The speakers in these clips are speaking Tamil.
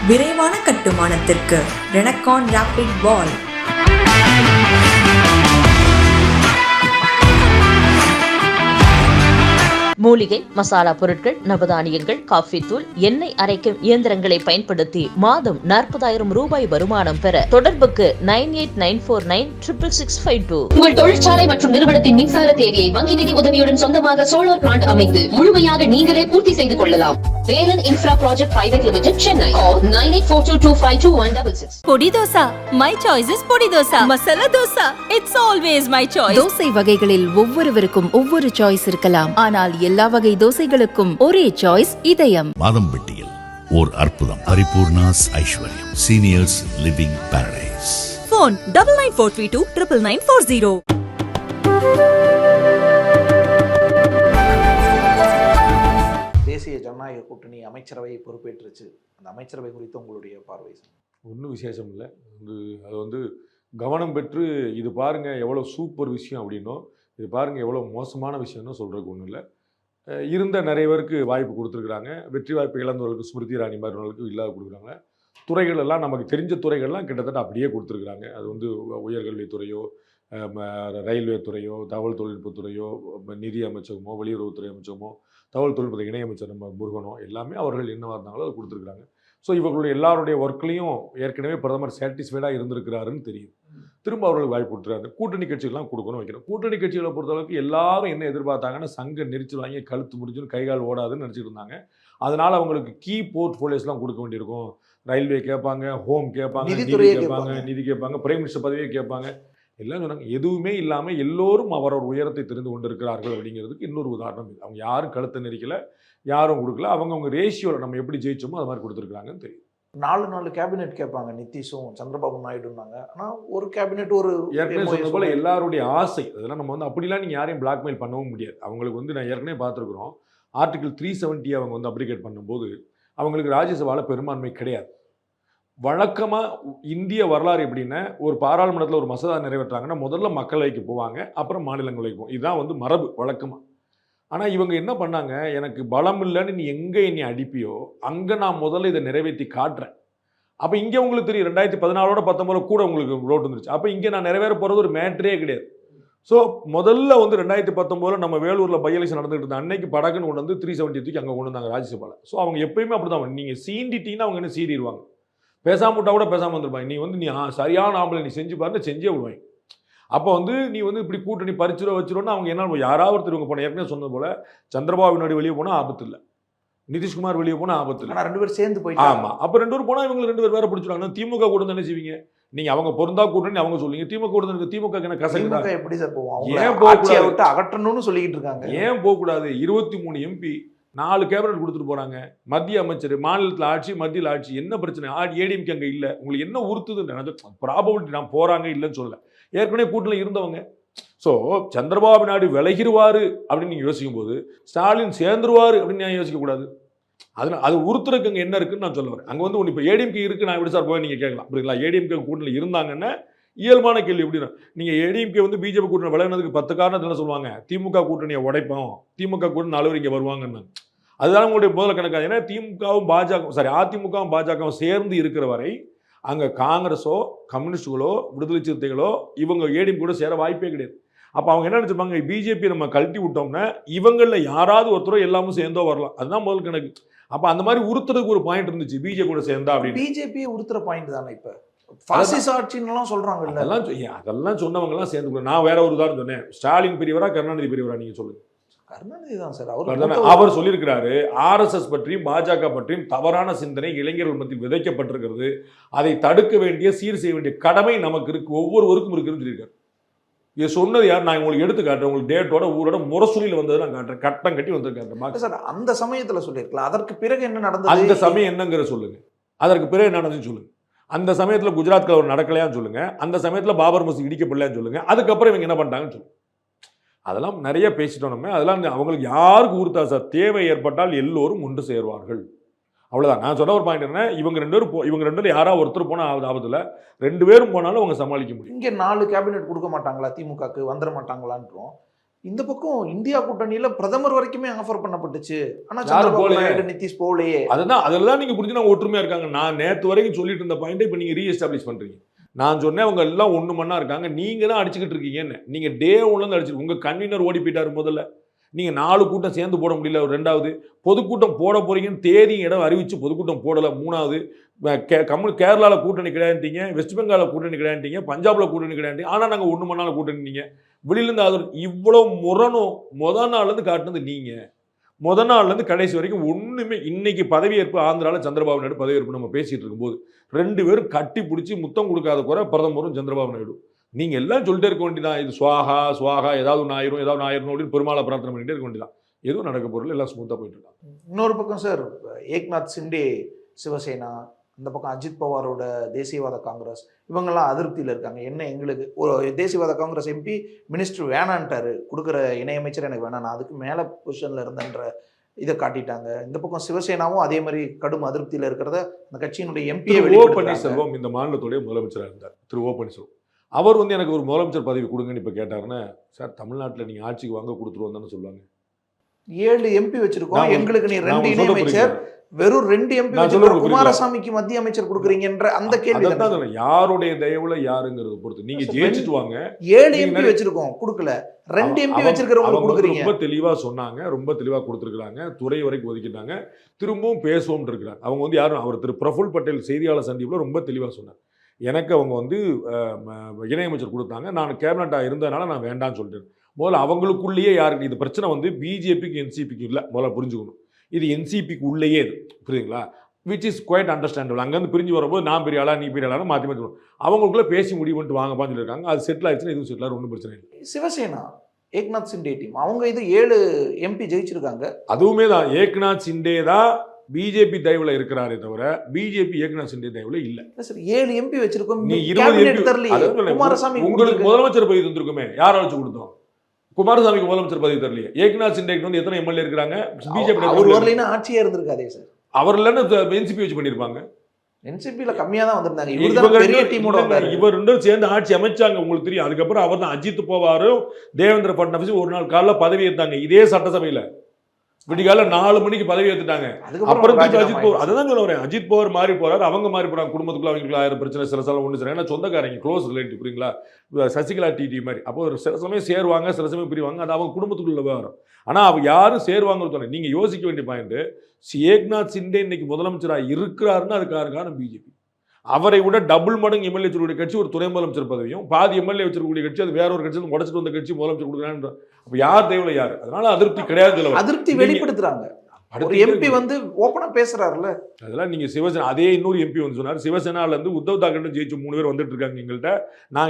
விரைவான கட்டுமானத்திற்கு ரெனகான் ராபிட் வால். மூலிகை மசாலா பொருட்கள், நவதானியங்கள், காஃபி தூள், எண்ணெய் அரைக்கும் இயந்திரங்களை பயன்படுத்தி மாதம் 40,000 ரூபாய் வருமானம் பெற தொடர்புக்கு 9894966652. உங்கள் தொழிற்சாலை மற்றும் நிறுவனத்தின் மின்சார தேவையை வங்கி நிதி உதவியுடன் சொந்தமாக சோலார் பிளான்ட் அமைத்து முழுமையாக நீங்களே பூர்த்தி செய்து கொள்ளலாம். Velan infra project private limited, Chennai. Call 9842252166. பொடி தோசா, my choice is பொடி dosa. Masala dosa, it's always my choice. Dosa வகைகளில் ஒவ்வொருவருக்கும் ஒவ்வொரு சாய்ஸ் இருக்கலாம், ஆனால் எல்லா வகை தோசைகளுக்கும் ஒரே சாய்ஸ் இதயம். மாதம்பட்டியில் ஓர் அற்புதம். பரிபூர்ணாஸ் ஐஸ்வர்யம் சீனியர்ஸ் லிவிங் பாரடைஸ். Phone 9943299940. தேசிய ஜனநாயக கூட்டணி அமைச்சரவையை பொறுப்பேற்றுச்சு. அந்த அமைச்சரவை குறித்து உங்களுடைய பார்வை? ஒன்றும் விசேஷம் இல்லை. அது கவனம் பெற்று இது பாருங்கள் எவ்வளோ சூப்பர் விஷயம் அப்படின்னும், இது பாருங்கள் எவ்வளோ மோசமான விஷயம்னு சொல்கிறதுக்கு ஒன்றும் இல்லை. இருந்த நிறைய பேருக்கு வாய்ப்பு கொடுத்துருக்குறாங்க. வெற்றி வாய்ப்பு இழந்தவர்களுக்கு, ஸ்மிருதி இரானி மாதிரிவர்களுக்கு இல்லாத கொடுக்குறாங்க. துறைகள் எல்லாம் நமக்கு தெரிஞ்ச துறைகள்லாம் கிட்டத்தட்ட அப்படியே கொடுத்துருக்குறாங்க. அது உயர்கல்வித்துறையோ, ரயில்வே துறையோ, தகவல் தொழில்நுட்பத்துறையோ, நிதி அமைச்சகமோ, வெளியுறவுத்துறை அமைச்சகமோ, தகவல் தொழில்நுட்ப இணையமைச்சர் நம்ம முருகனோ, எல்லாமே அவர்கள் என்னவாக இருந்தாங்களோ அதை கொடுத்துருக்குறாங்க. ஸோ இவர்களுடைய எல்லாருடைய ஒர்க்லையும் ஏற்கனவே பிரதமர் சாட்டிஸ்ஃபைடாக இருந்திருக்கிறாருன்னு தெரியும். திரும்ப அவர்களுக்கு வாய்ப்பு கொடுத்துருக்காங்க. கூட்டணி கட்சிகள்லாம் கொடுக்கணும் வைக்கணும். கூட்டணி கட்சிகளை பொறுத்தளவுக்கு எல்லாரும் என்ன எதிர்பார்த்தாங்கன்னா, சங்க நெரிச்சு வாங்கி கழுத்து முடிஞ்சுன்னு கைகால் ஓடாதுன்னு நினச்சிட்டு இருந்தாங்க. அதனால் அவங்களுக்கு கீ போர்ட்ஃபோலியோஸ்லாம் கொடுக்க வேண்டியிருக்கும். ரயில்வே கேட்பாங்க, ஹோம் கேட்பாங்க, நிதி கேட்பாங்க, பிரைம் மினிஸ்டர் பதவியே கேட்பாங்க. எல்லாம் சொன்னாங்க. எதுவுமே இல்லாமல் எல்லோரும் அவரவர் உயரத்தை தெரிந்து கொண்டிருக்கிறார்கள் அப்படிங்கிறதுக்கு இன்னொரு உதாரணம் இது. அவங்க யாரும் கழுத்தை நெரிக்கல, யாரும் கொடுக்கல. அவங்க ரேஷியோவில் நம்ம எப்படி ஜெயிச்சோமோ அது மாதிரி கொடுத்துருக்குறாங்கன்னு தெரியும். 4 கேபினெட் கேட்பாங்க, நிதிஷும் சந்திரபாபு நாயுடுனாங்க. ஆனால் ஒரு கேபினெட் ஒரு ஏற்கனவே சொன்ன போல எல்லாருடைய ஆசை. அதெல்லாம் நம்ம அப்படிலாம் நீங்கள் யாரையும் பிளாக்மெயில் பண்ணவும் முடியாது. அவங்களுக்கு நான் ஏற்கனவே பார்த்துருக்குறோம். ஆர்டிகல் 370 அவங்க அப்ளிகேட் பண்ணும்போது அவங்களுக்கு ராஜ்யசபாவில் பெரும்பான்மை கிடையாது. வழக்கமாக இந்திய வரலாறு எப்படின்னா, ஒரு பாராளுமன்றத்தில் ஒரு மசோதா நிறைவேற்றாங்கன்னா முதல்ல மக்களவைக்கு போவாங்க, அப்புறம் மாநிலங்களவைக்கு போவோம். இதுதான் மரபு வழக்கமாக. ஆனால் இவங்க என்ன பண்ணாங்க, எனக்கு பலம் இல்லைன்னு நீ எங்கே என்னை அடிப்பியோ அங்கே நான் முதல்ல இதை நிறைவேற்றி காட்டுறேன். அப்போ இங்கே உங்களுக்கு தெரியும் 2014 19 கூட உங்களுக்கு ரோட் வந்துருச்சு. அப்போ இங்கே நான் நிறைவேற போகிறது ஒரு மேட்ரே கிடையாது. ஸோ முதல்ல 2019 நம்ம வேலூரில் பை எலெக்ஷன் நடந்துகிட்டு இருந்தாங்க. அன்னைக்கு படக்குன்னு கொண்டு வந்து 370 தூக்கி அங்கே கொண்டு வந்தாங்க ராஜ்யசபாவில். ஸோ அவங்க எப்பயுமே அப்படி தான். நீங்கள் சீண்டிட்டீங்கன்னா அவங்க என்ன சீறிடுவாங்க. பேசாம விட்டா கூட பேசாமல் வந்துருப்பாங்க. நீ சரியான ஆம்பளை, நீ செஞ்சு பாருன்னு செஞ்சே விடுவாங்க. அப்போ நீ இப்படி கூட்டணி பறிச்சுட வச்சிருவோன்னா அவங்க என்ன, யாராவது ஒருத்தர் இவங்க போன ஏற்கனவே சொன்னது போல சந்திரபாபு நாயுடு வெளியே போனால் ஆபத்து இல்லை, நிதிஷ்குமார் வெளியே போனால் ஆபத்து இல்லை. 2 பேரும் சேர்ந்து போயிட்டு. ஆமாம். அப்போ 2 பேர் போனால் இவங்க 2 பேர் வேற பிடிச்சிருவாங்க. திமுக கூட தானே செய்வீங்க நீங்கள். அவங்க பொருந்தா கூட்டணி அவங்க சொல்லுவீங்க. திமுக கூட இருக்கு. திமுக என்ன கசக்குதா? எப்படி சார் போவோம்? ஏன் போக விட்டு அகற்றணும்னு சொல்லிக்கிட்டு இருக்காங்க. ஏன் போகக்கூடாது? 23 MP 4 கேபினட் கொடுத்துட்டு போறாங்க. மத்திய அமைச்சர், மாநிலத்தில் ஆட்சி, மத்தியில் ஆட்சி. என்ன பிரச்சனை? ஏடிஎம்கே அங்கே இல்லை. உங்களுக்கு என்ன உறுத்துது? ப்ராபபிலிட்டி நான் போறாங்க இல்லைன்னு சொல்ல. ஏற்கனவே கூட்டணியில் இருந்தவங்க. ஸோ சந்திரபாபு நாயுடு விலகிடுவாரு அப்படின்னு நீங்கள் யோசிக்கும் போது ஸ்டாலின் சேர்ந்துருவாரு அப்படின்னு நான் யோசிக்கக்கூடாது. அது உறுத்துறதுக்கு அங்கே என்ன இருக்குன்னு நான் சொல்ல வரேன். அங்கே ஒன்று இப்போ ஏடிஎம்கே இருக்கு, நான் எப்படி சார் போய் நீங்கள் கேட்கலாம் அப்படிங்களா? ஏடிஎம்கே கூட்டணியில் இருந்தாங்கன்னா இயல்பான கேள்வி எப்படின்னா, நீங்கள் ஏடிஎம்கே பிஜேபி கூட்டணி விலகினதுக்கு 10 காரணத்தில் சொல்லுவாங்க. திமுக கூட்டணியை உடைப்போம், திமுக கூட்டணி 4 பேர் இங்கே வருவாங்கன்னு. அதுதான் உங்களுடைய முதல்ல கணக்காது. ஏன்னா திமுகவும் அதிமுகவும் பாஜகவும் சேர்ந்து இருக்கிற வரை அங்கே காங்கிரஸோ, கம்யூனிஸ்டுகளோ, விடுதலை சிறுத்தைகளோ இவங்க ஏடிஎம் கூட சேர வாய்ப்பே கிடையாது. அப்போ அவங்க என்ன நினச்சிருப்பாங்க, பிஜேபி நம்ம கழட்டி விட்டோம்னா இவங்களில் யாராவது ஒருத்தரோ எல்லாமும் சேர்ந்தோ வரலாம். அதுதான் முதல் கணக்கு. அப்போ அந்த மாதிரி உறுத்துறதுக்கு ஒரு பாயிண்ட் இருந்துச்சு பிஜேபி கூட சேர்ந்தா அப்படின்னு. பிஜேபி உறுத்துற பாயிண்ட் தானே இப்போ பாசிச ஆட்சின்னு சொல்றாங்க. அதெல்லாம் சொன்னவங்கலாம் சேர்ந்து. நான் வேற ஒரு உதாரணம் சொன்னேன். ஸ்டாலின் பெரியவரா, கருணாநிதி பெரியவரா? நீங்க சொல்லுங்க. கருணாநிதி தான் சார். அவர் சொல்லியிருக்கிறாரு, RSS பற்றியும் பாஜக பற்றியும் தவறான சிந்தனை இளைஞர்கள் மத்தியில் விதைக்கப்பட்டிருக்கிறது. அதை தடுக்க வேண்டிய, சீர் செய்ய வேண்டிய கடமை நமக்கு இருக்கு, ஒவ்வொருவருக்கும் இருக்குன்னு சொல்லியிருக்காரு. இது சொன்னது யார்? நான் உங்களுக்கு எடுத்து காட்டுறேன். உங்களுக்கு டேட்டோட ஊரோட முரசொலியில் வந்தது நான் காட்டுறேன். கட்டம் கட்டி வந்திருக்காரு சார். அந்த சமயத்தில் சொல்லியிருக்கலாம். அதற்கு பிறகு என்ன நடந்தது? அந்த சமயம் என்னங்கிற சொல்லுங்க. அதற்கு பிறகு என்ன நடந்துன்னு சொல்லுங்க. அந்த சமயத்தில் குஜராத் கலவரம் நடக்கலையான்னு சொல்லுங்க. அந்த சமயத்தில் பாபர் மசூதி இடிக்கப்படலையான்னு சொல்லுங்க. அதுக்கப்புறம் இவங்க என்ன பண்ணிட்டாங்கன்னு சொல்லுங்க. அதெல்லாம் நிறைய பேசிட்டோம் நம்ம. அதெல்லாம் அவங்களுக்கு யாருக்கு உறுத்தா சார்? தேவை ஏற்பட்டால் எல்லோரும் ஒன்று சேருவார்கள். அவ்வளோதான். நான் சொன்ன ஒரு பாயிண்ட் என்ன, இவங்க 2 பேரும் யாராவது ஒருத்தர் போனால் ஆபத்தில், 2 பேரும் போனாலும் அவங்க சமாளிக்க முடியும். இங்கே 4 கேபினெட் கொடுக்க மாட்டாங்களா? திமுகக்கு வந்துட மாட்டாங்களான்றோம். இந்த பக்கம் இந்தியா கூட்டணியில பிரதமர் வரைக்குமே ஆஃபர் பண்ணப்பட்டுச்சு. ஆனா யாரும் சந்திரபாபு போகலையே. நாயுடு, நிதிஷ் போகலையே. அதுதான் அதெல்லாம் நீங்க புரிஞ்சுனா ஒற்றுமையா இருக்காங்க. நான் நேத்து வரைக்கும் சொல்லிட்டு இருந்த பாயிண்ட் இப்ப நீங்க ரீஎஸ்டாப்ளிஷ் பண்றீங்க. நான் சொன்னேன் அவங்க எல்லாம் ஒண்ணு மண்ணா இருக்காங்க, நீங்க தான் அடிச்சுக்கிட்டு இருக்கீங்கன்னு. நீங்க டே ஒன்ல இருந்து அடிச்சு, உங்க கன்வீனர் ஓடி போயிட்டாரு முதல்ல. நீங்க 4 கூட்டம் சேர்ந்து போட முடியல. ஒரு 2வது பொதுக்கூட்டம் போட போறீங்கன்னு தேதி இடம் அறிவிச்சு பொதுக்கூட்டம் போடல. 3வது கேரளால கூட்டணி கிடையாதுட்டீங்க, வெஸ்ட் பெங்கால கூட்டணி கிடையாதுட்டீங்க, பஞ்சாப்ல கூட்டணி கிடையாதுட்டீங்க. ஆனா நாங்க ஒண்ணு மண்ணால கூட்டணிங்க. வெளியில இருந்து அது இவ்வளவு முரணும் முதல் நாள்ல இருந்து காட்டுனது நீங்க. முதல் நாள்ல இருந்து கடைசி வரைக்கும் ஒண்ணுமே. இன்னைக்கு பதவியேற்பு ஆந்திரால சந்திரபாபு நாயுடு பதவியேற்பு நம்ம பேசிட்டு இருக்கும்போது 2 பேரும் கட்டி பிடிச்சி முத்தம் கொடுக்காத குறை பிரதமரும் சந்திரபாபு நாயுடு. நீங்க எல்லாம் சொல்லிட்டே இருக்க வேண்டியதான், இது சுவாகா சுவாகா, ஏதாவது ஒன்று ஆயிரும் ஏதாவது ஆயிரும் அப்படின்னு பெருமாளை பிரார்த்தனை பண்ணிட்டே இருக்க வேண்டியதான். எதுவும் நடக்க போறதுல எல்லாம் ஸ்மூத்தா போயிட்டு இருக்காங்க. இன்னொரு பக்கம் சார், ஏக்நாத் சிண்டே சிவசேனா, அந்த பக்கம் அஜித் பவாரோட தேசியவாத காங்கிரஸ், இவங்கெல்லாம் அதிருப்தியில் இருக்காங்க. என்ன எங்களுக்கு ஒரு தேசியவாத காங்கிரஸ் எம்பி மினிஸ்டர் வேணான்ட்டாரு, கொடுக்குற இணையமைச்சர் எனக்கு வேணாம், நான் அதுக்கு மேலே பொசிஷனில் இருந்தேன்ற இதை காட்டிட்டாங்க. இந்த பக்கம் சிவசேனாவும் அதே மாதிரி கடும் அதிருப்தியில் இருக்கிறத அந்த கட்சியினுடைய எம்பியை ஓ பன்னீர்செல்வம் இந்த மாநிலத்துடைய முதலமைச்சராக இருந்தார். திரு ஓ பன்னீர்செல்வம் அவர் எனக்கு ஒரு முதலமைச்சர் பதவி கொடுங்கன்னு இப்போ கேட்டாருன்னா, சார் தமிழ்நாட்டில் நீங்கள் ஆட்சிக்கு வாங்க கொடுத்துருவோம் தானே சொல்லுவாங்க. 7 எம்பி வச்சிருக்கோம், எங்களுக்கு நீ 2 இணையமைச்சர், வெறும் 2 எம்பி வச்சிருக்கோம், குமாரசாமிக்கு மத்திய அமைச்சர் கொடுக்குறீங்கன்ற அந்த கேள்வி தான். யாருடைய தயவுல யாருங்கிறத பொறுத்து நீங்க ஜெயிச்சுட்டு வாங்க. 7 எம்பி வச்சிருக்கோம் கொடுக்கல, 2 எம்பி வச்சிருக்கிறவங்க கொடுக்குறீங்க. ரொம்ப தெளிவா சொன்னாங்க, ரொம்ப தெளிவா கொடுத்துருக்காங்க, துறை வரைக்கும் ஒதுக்கிட்டாங்க, திரும்பவும் பேசுவோம் இருக்கிறாங்க. அவங்க யாரும் அவர் திரு பிரஃபுல் பட்டேல் செய்தியாளர் சந்திப்பில் ரொம்ப தெளிவா சொன்னார். எனக்கு அவங்க இணையமைச்சர் கொடுத்தாங்க, நான் கேபினட்டாக இருந்ததுனால நான் வேண்டாம்னு சொல்லிட்டேன். முதல்ல அவங்களுக்குள்ளேயே யாருக்கு இது பிரச்சனை பிஜேபிக்கு என்சிபிக்கு இல்லை, முதல்ல புரிஞ்சுக்கணும். இது என்சிபிக்கு உள்ளேயே இது, புரியுதுங்களா? Which is quite understandable. அங்கேருந்து பிரிஞ்சு வரும்போது நான் பெரிய ஆளா நீ பெரிய ஆளா மாற்றி மாற்றி அவங்களுக்குள்ள பேசி முடிவு பண்ணிட்டு வாங்கப்பான்னு சொல்லியிருக்காங்க. அது செட்டில் ஆயிடுச்சுன்னா இதுவும் செட்டில் ஒன்றும் பிரச்சனை இல்லை. சிவசேனா ஏக்நாத் சிண்டே டீம் அவங்க இது 7 எம்பி ஜெயிச்சிருக்காங்க. அதுவுமே தான் ஏக்நாத் சிண்டே தான் பிஜேபி தயவுல இருக்கிறாரே தவிர பிஜேபி ஏக்நாத் சிண்டே தயவுல இல்ல. சார் 7 எம்பி வச்சிருக்கோம், நீ 20 எம்பி தரலையே. குமாரசாமி உங்களுக்கு முதலமைச்சர் பதவி தந்திருக்குமே, யார வச்சு கொடுத்தோம்? குமாரசாமிக்கு முதலமைச்சர் பதவி தரலையே. ஏக்நாத் சிண்டேக்கு எத்தனை எம்எல்ஏ இருக்காங்க? பிஜேபி அவர் வரலைன்னா ஆட்சியே இருந்திருக்காதே சார். அவர் இல்லைன்னு என்சிபி வச்சு பண்ணிருப்பாங்க. என்சிபில கம்மியா தான் வந்திருந்தாங்க. இவர் பெரிய டீமோட இவர் ரெண்டும் சேர்ந்து ஆட்சி அமைச்சாங்க, உங்களுக்கு தெரியும். அதுக்கப்புறம் அவர் தான் அஜித் பவாரும் தேவேந்திர பட்னாவிஸ் ஒரு நாள் காலைல பதவி ஏற்றாங்க இதே சட்டசபையில. விடிகால 4 மணிக்கு பதவி ஏற்றுட்டாங்க. அப்புறம் அஜித் பவார், அதுதான் சொல்ல வரேன், அஜித் பவார் மாறி போறாரு, அவங்க மாறி போறாங்க. குடும்பத்துக்குள்ள அவங்களுக்கு 1000 பிரச்சனை, சில சலம் ஒன்று சேரும். ஏன்னா சொந்தக்காரங்க, க்ளோஸ் ரிலேட்டிவ், புரியுங்களா? சசிகலா டிடி மாதிரி. அப்போ ஒரு சில சமயம் சேருவாங்க, சில சமயம் பிரிவாங்க, அது அவங்க குடும்பத்துக்குள்ள வரும். ஆனால் அவங்க யாரும் சேருவாங்கன்னு நீங்க யோசிக்க வேண்டிய பாயிண்ட், ஏக்நாத் சிண்டே இன்னைக்கு முதலமைச்சராக இருக்கிறாருன்னு அதுக்கான காரணம் பிஜேபி. அவரை விட டபுள் மடங்கு எம்எல்ஏ வச்சிருக்கூடிய கட்சி ஒரு துணை முதலமைச்சர் பதவியும், பாதி எம்எல்ஏ வச்சிருக்கக்கூடிய கட்சி அது வேற ஒரு கட்சி உடச்சிட்டு வந்த கட்சி முதலமைச்சர் கொடுக்குறாங்க. அப்ப யார் தேவையில யாரு? அதனால அதிருப்தி கிடையாது. அதிருப்தி வெளிப்படுத்துறாங்க. ஒரு எம்பி ஓபனா பேசுறாருல்ல, அதெல்லாம் நீங்க சிவசேனா அதே இன்னொரு எம்பி சொன்னார், சிவசேனால இருந்து உத்தவ் தாக்கரே ஜெயிச்சு 3 பேர் வந்துட்டு இருக்காங்க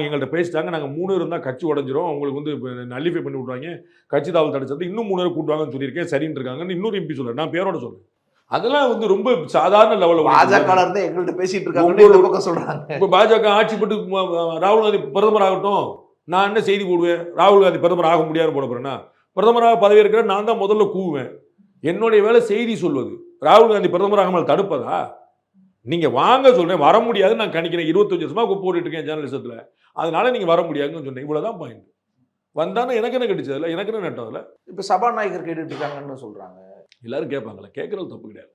எங்கள்கிட்ட பேசிட்டாங்க, நாங்க 3 பேர் இருந்தா கட்சி உடஞ்சிரும், உங்களுக்கு நல்லிஃபை பண்ணி விட்றாங்க, கட்சி தாவல் தடுச்சது, இன்னும் 3 பேர் கூட்டுவாங்கன்னு சொல்லியிருக்கேன், சரின்னு இருக்காங்கன்னு இன்னொரு எம்பி சொல்றாரு. நான் பேரோட சொல்றேன். அதெல்லாம் ரொம்ப சாதாரண லெவலில் பாஜக இருந்து எங்கள்கிட்ட பேசிட்டு இருக்காங்க சொல்றாங்க. இப்போ பாஜக ஆட்சி போட்டு ராகுல் காந்தி பிரதமர் ஆகட்டும், நான் என்ன செய்தி போடுவேன்? ராகுல் காந்தி பிரதமர் ஆக முடியாது போட போறேன்னா, பிரதமராக பதவி இருக்கிற நான் தான் முதல்ல கூவுவேன். என்னுடைய வேலை செய்தி சொல்வது. ராகுல் காந்தி பிரதமர் ஆகாமல் தடுப்பதா? நீங்க வாங்க சொல்றேன், வர முடியாது நான் கணிக்கிறேன். 25 வருஷமா போட்டுட்டு இருக்கேன் ஜேர்னலிசத்துல, அதனால நீங்க வர முடியாதுன்னு சொன்னேன். இவ்வளவுதான் பாயிண்ட். வந்தானே எனக்கு என்ன கிடைச்சதுல, எனக்கு என்ன நட்டதுல. இப்ப சபாநாயகர் கேட்டுட்டு இருக்காங்கன்னு சொல்றாங்க. எல்லாரும் கேட்பாங்களா? கேட்கறது தப்பு கிடையாது,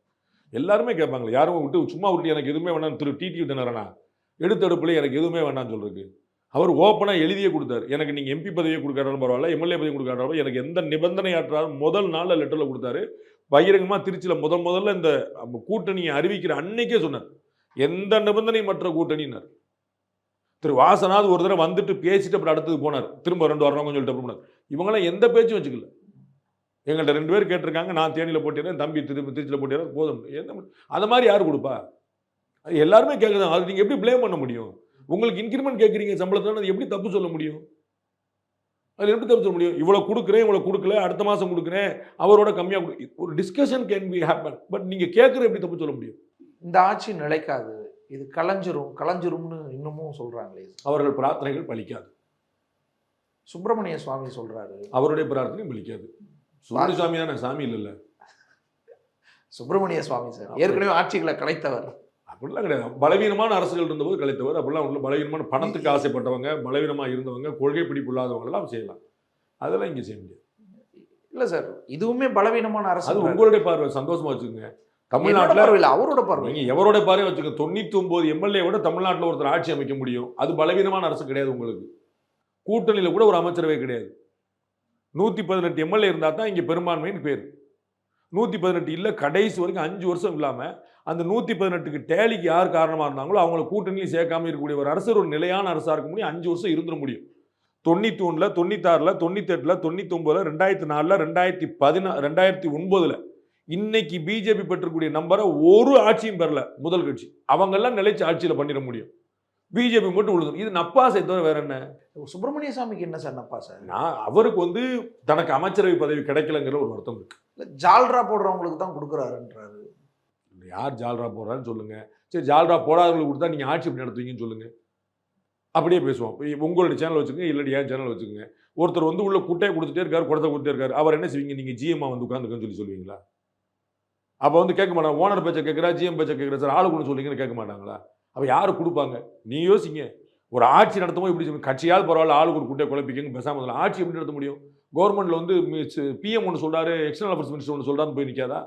எல்லாருமே கேட்பாங்களா? யாரும் விட்டு சும்மா விட்டு எனக்கு எதுவுமே வேணாம் திரு டிடி தினரனா எடுத்தடுப்புல எனக்கு எதுவுமே வேணாம்னு சொல்றதுக்கு அவர் ஓப்பனா எழுதியே கொடுத்தாரு. எனக்கு நீங்க எம்பி பதவியை கொடுக்காட்டாலும் பரவாயில்ல, எம்எல்ஏ பதவி கொடுக்காட்டாலும் எனக்கு எந்த நிபந்தனை ஆற்றாலும் முதல் நாள்ல லெட்டர்ல கொடுத்தாரு. பகிரங்கமா திருச்சியில முதல்ல இந்த கூட்டணியை அறிவிக்கிற அன்னைக்கே சொன்னார், எந்த நிபந்தனை மற்ற கூட்டணினார். திரு வாசனாவது ஒரு தடவை வந்துட்டு பேசிட்டு அப்புறம் அடுத்தது போனார், திரும்ப 2 வரணும் சொல்லிட்டு போனார். இவங்களாம் எந்த பேச்சும் வச்சுக்கல. எங்கள்கிட்ட 2 பேர் கேட்டிருக்காங்க, நான் தேனியில் போட்டிடுறேன், தம்பி திருச்சியில் போட்டிடுறேன், போதும். என்ன அந்த மாதிரி யார் கொடுப்பா? எல்லாருமே கேட்குறாங்க. அது நீங்கள் எப்படி பிளேம் பண்ண முடியும்? உங்களுக்கு இன்க்ரிமெண்ட் கேட்குறீங்க சம்பளத்தில், அது எப்படி தப்பு சொல்ல முடியும்? அது எப்படி தப்பு சொல்ல முடியும்? இவ்வளோ கொடுக்குறேன், இவ்வளோ கொடுக்கல, அடுத்த மாதம் கொடுக்குறேன், அவரோட கம்மியாக ஒரு discussion can be happen. But நீங்கள் கேட்குற எப்படி தப்பு சொல்ல முடியும்? இந்த ஆட்சி நிலைக்காது, இது கலைஞ்சிரும்னு இன்னமும் சொல்றாங்களே. அவர்கள் பிரார்த்தனைகள் பலிக்காது. சுப்பிரமணிய சுவாமி சொல்றாரு, அவருடைய பிரார்த்தனை பலிக்காது. சுப்பிரமணிய சுவாமி தானே, சாமி இல்லைல்ல. சுப்பிரமணிய சுவாமி சார் ஏற்கனவே ஆட்சிகளை கலைத்தவர். அப்படிலாம் கிடையாது. பலவீனமான அரசுகள் இருந்தபோது கலைத்தவர். அப்படிலாம் உள்ள பலவீனமான பணத்துக்கு ஆசைப்பட்டவங்க, பலவீனமாக இருந்தவங்க, கொள்கை பிடிப்பு இல்லாதவங்க எல்லாம் செய்யலாம். அதெல்லாம் இங்கே செய்ய முடியாது. இல்ல சார், இதுவுமே பலவீனமான அரசு. அது உங்களுடைய பார்வை, சந்தோஷமா வச்சுக்கோங்க. தமிழ்நாட்டுல தமிழ்நாட்டில் அவரோட பார்வை. நீங்க எவரோட பார்வை வச்சுக்க, 99 எம்எல்ஏ விட தமிழ்நாட்டில் ஒருத்தர் ஆட்சி அமைக்க முடியும். அது பலவீனமான அரசு கிடையாது. உங்களுக்கு கூட்டணியில கூட ஒரு அமைச்சரவை கிடையாது. 118 எம்எல்ஏ இருந்தா தான் இங்க பெரும்பான்மைன்னு பேர். 118 இல்ல, கடைசி வரைக்கும் 5 வருஷம் இல்லாம அந்த 118க்கு டேலிக்கு யார் காரணமா இருந்தாங்களோ அவங்கள கூட்டணியில் சேர்க்காம இருக்கக்கூடிய ஒரு அரசு ஒரு நிலையான அரசா இருக்க முடியும். 5 வருஷம் இருந்துட முடியும். 91ல 96ல 98ல 99ல 2004ல 2009ல இன்னைக்கு பிஜேபி பெற்றக்கூடிய நம்பரை ஒரு ஆட்சியும் பெறல. முதல் கட்சி அவங்க நிலைச்சு ஆட்சியில பண்ணிட முடியும். பிஜேபி மட்டும் உழுது. இது நப்பாசை தவிர வேற என்ன? சுப்பிரமணிய சாமிக்கு என்ன சார் நப்பா சார்? அவருக்கு தனக்கு அமைச்சரவை பதவி கிடைக்கலங்கிற ஒரு வருத்தம் இருக்கு. ஜால்ரா போடுறவங்களுக்கு தான் கொடுக்குறாருன்றாரு. யார் ஜால்ரா போடுறான்னு சொல்லுங்க. சரி, ஜால்ரா போடாதவங்களுக்கு கொடுத்தா நீங்க ஆட்சி எப்படி நடத்துவீங்கன்னு சொல்லுங்க. அப்படியே பேசுவோம். உங்களுடைய சேனல் வச்சுக்கோங்க, இல்லாட்டி ஏன் சேனல் வச்சுக்கோங்க. ஒருத்தர் உள்ள குட்டையை கொடுத்துட்டே இருக்காரு, குடத்தை கொடுத்துட்டே இருக்காரு. அவர் என்ன செய்வீங்க? நீங்க ஜிஎம்மா உட்காந்துக்கன்னு சொல்லுவீங்களா? அப்போ கேட்க மாட்டாங்க. ஓனர் பேச்சை கேட்குறா, ஜிஎம் பேச்சை கேட்குறா, சார் ஆளு கொண்டு சொல்லிங்கன்னு கேட்க மாட்டாங்களா? அப்போ யாரு கொடுப்பாங்க? நீ யோசிங்க. ஒரு ஆட்சி நடத்தும்போது இப்படி கட்சியால் பரவாயில்ல, ஆளுக்கு ஒரு குட்டையை குழப்பிக்கங்க பேசாமல் ஆட்சி எப்படி நடத்த முடியும்? கவர்மெண்ட்ல பிஎம் ஒன்று சொல்றாரு, எக்ஸ்டர்னல் அஃபேர்ஸ் மினிஸ்டர் ஒன்று சொல்றாருன்னு போய் நிற்காதா?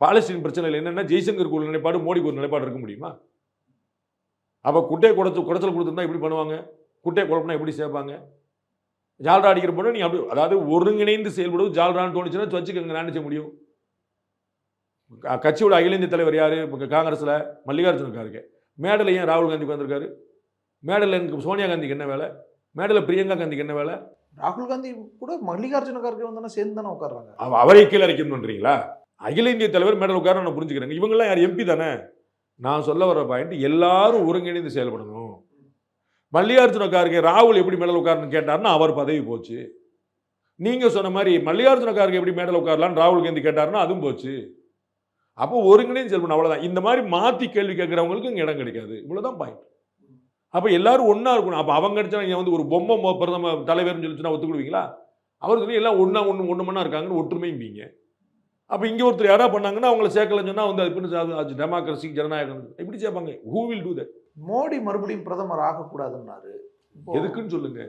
பாலஸ்தீன் பிரச்சனையில் என்னென்னா ஜெய்சங்கருக்கு ஒரு நிலைப்பாடு, மோடிக்கு ஒரு நிலைப்பாடு இருக்க முடியுமா? அப்போ குட்டையை குடைச்சல் கொடுத்துருந்தா எப்படி பண்ணுவாங்க? குட்டையை குழப்பினா எப்படி சேர்ப்பாங்க? ஜால்ரா அடிக்கிற போது நீ அப்படி, அதாவது ஒருங்கிணைந்து செயல்படுவது ஜால்ரான்னு தோணுச்சுன்னா வச்சுக்கோங்க, நான் செய்ய முடியும். கட்சியோட அகில இந்திய தலைவர் யாரு? காங்கிரஸ்ல மல்லிகார்ஜுன கார்கே. மேடல ஏன் ராகுல் காந்தி வந்திருக்காரு? மேடல எனக்கு சோனியா காந்திக்கு என்ன வேலை? மேடல பிரியங்கா காந்திக்கு என்ன வேலை? ராகுல் காந்தி கூட மல்லிகார்ஜுன கார்கே வந்தானே சேர்ந்து தானே உட்கார்றாங்க. அவரை கீழே அரைக்கணும்ன்றீங்களா? அகில இந்திய தலைவர் மேடல் உட்கார நான் புரிஞ்சுக்கிறேங்க. இவங்கெல்லாம் யார்? எம்பி தானே. நான் சொல்ல வர பாயிண்ட், எல்லாரும் ஒருங்கிணைந்து செயல்படணும். மல்லிகார்ஜுன கார்கே ராகுல் எப்படி மேடல் உட்காரன்னு கேட்டாருன்னா அவர் பதவி போச்சு. நீங்க சொன்ன மாதிரி மல்லிகார்ஜுன கார்கே எப்படி மேடல் உட்காரலான்னு ராகுல் காந்தி கேட்டாருன்னா அதுவும் போச்சு. அப்போ ஒருங்கிணைந்து செயல்படணும், அவ்வளவுதான். இந்த மாதிரி மாத்தி கேள்வி கேட்கறவங்களுக்கு இங்க இடம் கிடைக்காது. இவ்வளவுதான் பாயிண்ட். அப்ப எல்லாரும் ஒன்னா இருக்கணும். அப்ப அவங்க அடிச்சா நீங்க ஒரு பொம்மை பிரதமர் தலைவர்னு சொல்லிச்சுன்னா ஒத்துக்கிடுவீங்களா? அவர் சொல்லி எல்லாம் ஒண்ணு மண்ணா இருக்காங்கன்னு ஒற்றுமையும்பீங்க. அப்ப இங்க ஒருத்தர் யாரா பண்ணாங்கன்னா அவங்கள சேர்க்கலன்னு சொன்னா அது டெமோக்ரஸி, ஜனநாயகம் எப்படி சேர்ப்பாங்க? Who will do that? Modi மறுபடியும் பிரதமர் ஆகக்கூடாதுன்னாரு. எதுக்குன்னு சொல்லுங்க.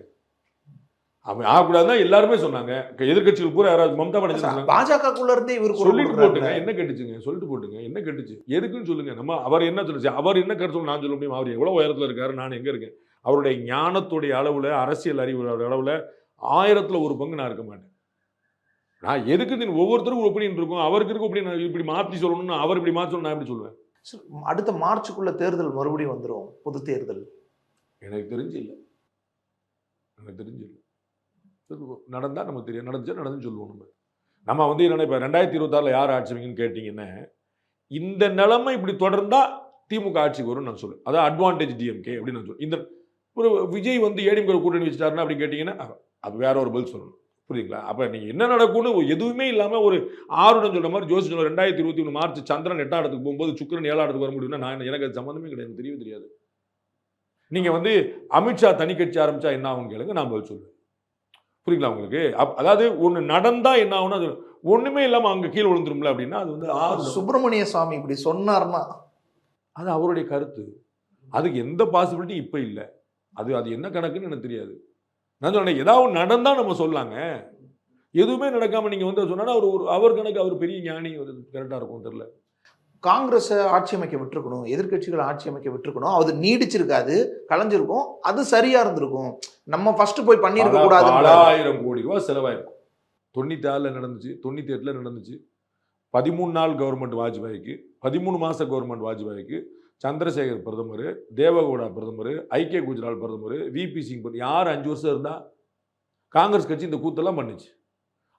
அவன் ஆகக்கூடாதுதான் எல்லாருமே சொன்னாங்க. எதிர்கட்சிகள் பூரா யாராவது மம்தா பானர்ஜி பாஜகக்குள்ள இருந்தே இவர் சொல்லிட்டு போட்டுங்க. என்ன கேட்டுச்சுங்க? சொல்லிட்டு போட்டுங்க. என்ன கேட்டுச்சு? எதுக்குன்னு சொல்லுங்க. நம்ம அவர் என்ன சொல்லுச்சு? அவர் என்ன கருத்து சொல்லி நான் சொல்ல முடியும்? அவர் எவ்வளவு உயரத்துல இருக்காரு, நான் எங்க இருக்கேன்? அவருடைய ஞானத்துடைய அளவுல, அரசியல் அறிவு அளவுல 1000ல் 1 பங்கு நான் இருக்க மாட்டேன். நான் எதுக்கு ஒவ்வொருத்தருக்கும் ஒப்பீனியன் இருக்கும். அவருக்கு இருக்க ஒப்பீனியன் இப்படி மாற்றி சொல்லணும்னு அவர் இப்படி மாற்றி சொல்லணும், நான் எப்படி சொல்லுவேன்? அடுத்த மார்ச்சுக்குள்ள தேர்தல் மறுபடியும் வந்துடும், பொது தேர்தல். எனக்கு தெரிஞ்சு இல்லை. எனக்கு தெரிஞ்சு இல்லை. நடந்தா நமக்கு தெரியும். நடந்துச்சா நடந்துன்னு சொல்லுவோம். நம்ம என்ன இப்போ 2026 யார் ஆட்சி வைங்கன்னு கேட்டீங்கன்னா, இந்த நிலைமை இப்படி தொடர்ந்தா திமுக ஆட்சிக்கு வரும்னு நான் சொல்லுவேன். அதான் அட்வான்டேஜ் டிஎம்கே அப்படின்னு நான் சொல்லுவேன். இந்த ஒரு விஜய் ஏடிஎம்கே கூட்டணி வச்சுட்டாருன்னா அப்படி கேட்டீங்கன்னா அது வேற ஒரு பதில் சொல்லணும். புரியுதுங்களா? அப்ப நீங்க என்ன நடக்கும்னு எதுவுமே இல்லாம ஒரு ஆர்வம் சொல்ற மாதிரி ஜோசி சொல்ல 2021 மார்ச் சந்திரன் 8ஆம் இடத்துக்கு போகும்போது சுக்கிரன் 7ஆம் இடத்துக்கு வர முடியும்னா எனக்கு அது சம்பந்தமே கிடையாது, தெரியவே தெரியாது. நீங்க அமித்ஷா தனி கட்சி ஆரம்பிச்சா என்ன ஆகும் கேளுங்க, நான் பதில் சொல்லுவேன். புரியுங்களா உங்களுக்கு? அதாவது ஒண்ணு நடந்தா என்ன ஆகும்னா அது ஒண்ணுமே இல்லாம அங்க கீழே விழுந்துரும்ல அப்படின்னா அது சுப்பிரமணிய சாமி இப்படி சொன்னார்னா அது அவருடைய கருத்து. அதுக்கு எந்த பாசிபிலிட்டி இப்ப இல்ல. அது என்ன கணக்குன்னு எனக்கு தெரியாது. நான் சொன்னேன் ஏதாவது நடந்தா நம்ம சொல்லாங்க. எதுவுமே நடக்காம நீங்க சொன்னா அவர் கணக்கு அவர் பெரிய ஞானி கரெக்டா இருக்கும் தெரியல. காங்கிரஸ் ஆட்சி அமைக்க விட்டுருக்கணும், எதிர்கட்சிகள் ஆட்சி அமைக்க விட்டுருக்கணும். அது நீடிச்சிருக்காது, கலைஞ்சிருக்கும், அது சரியா இருந்திருக்கும். நம்ம ஃபர்ஸ்ட் போய் பண்ணிருக்க கூடாது. 1000 கோடி ரூபாய் செலவாயிருக்கும். 96ல் நடந்துச்சு, 98ல் நடந்துச்சு. 13 நாள் கவர்மெண்ட் வாஜ்பாய்க்கு, 13 மாச கவர்மெண்ட் வாஜ்பாய்க்கு, சந்திரசேகர் பிரதமர், தேவகவுடா பிரதமர், ஐக்கிய குஜரால் பிரதமர், விபி சிங் யார் 5 வருஷம் இருந்தா? காங்கிரஸ் கட்சி இந்த கூத்தெல்லாம் பண்ணுச்சு.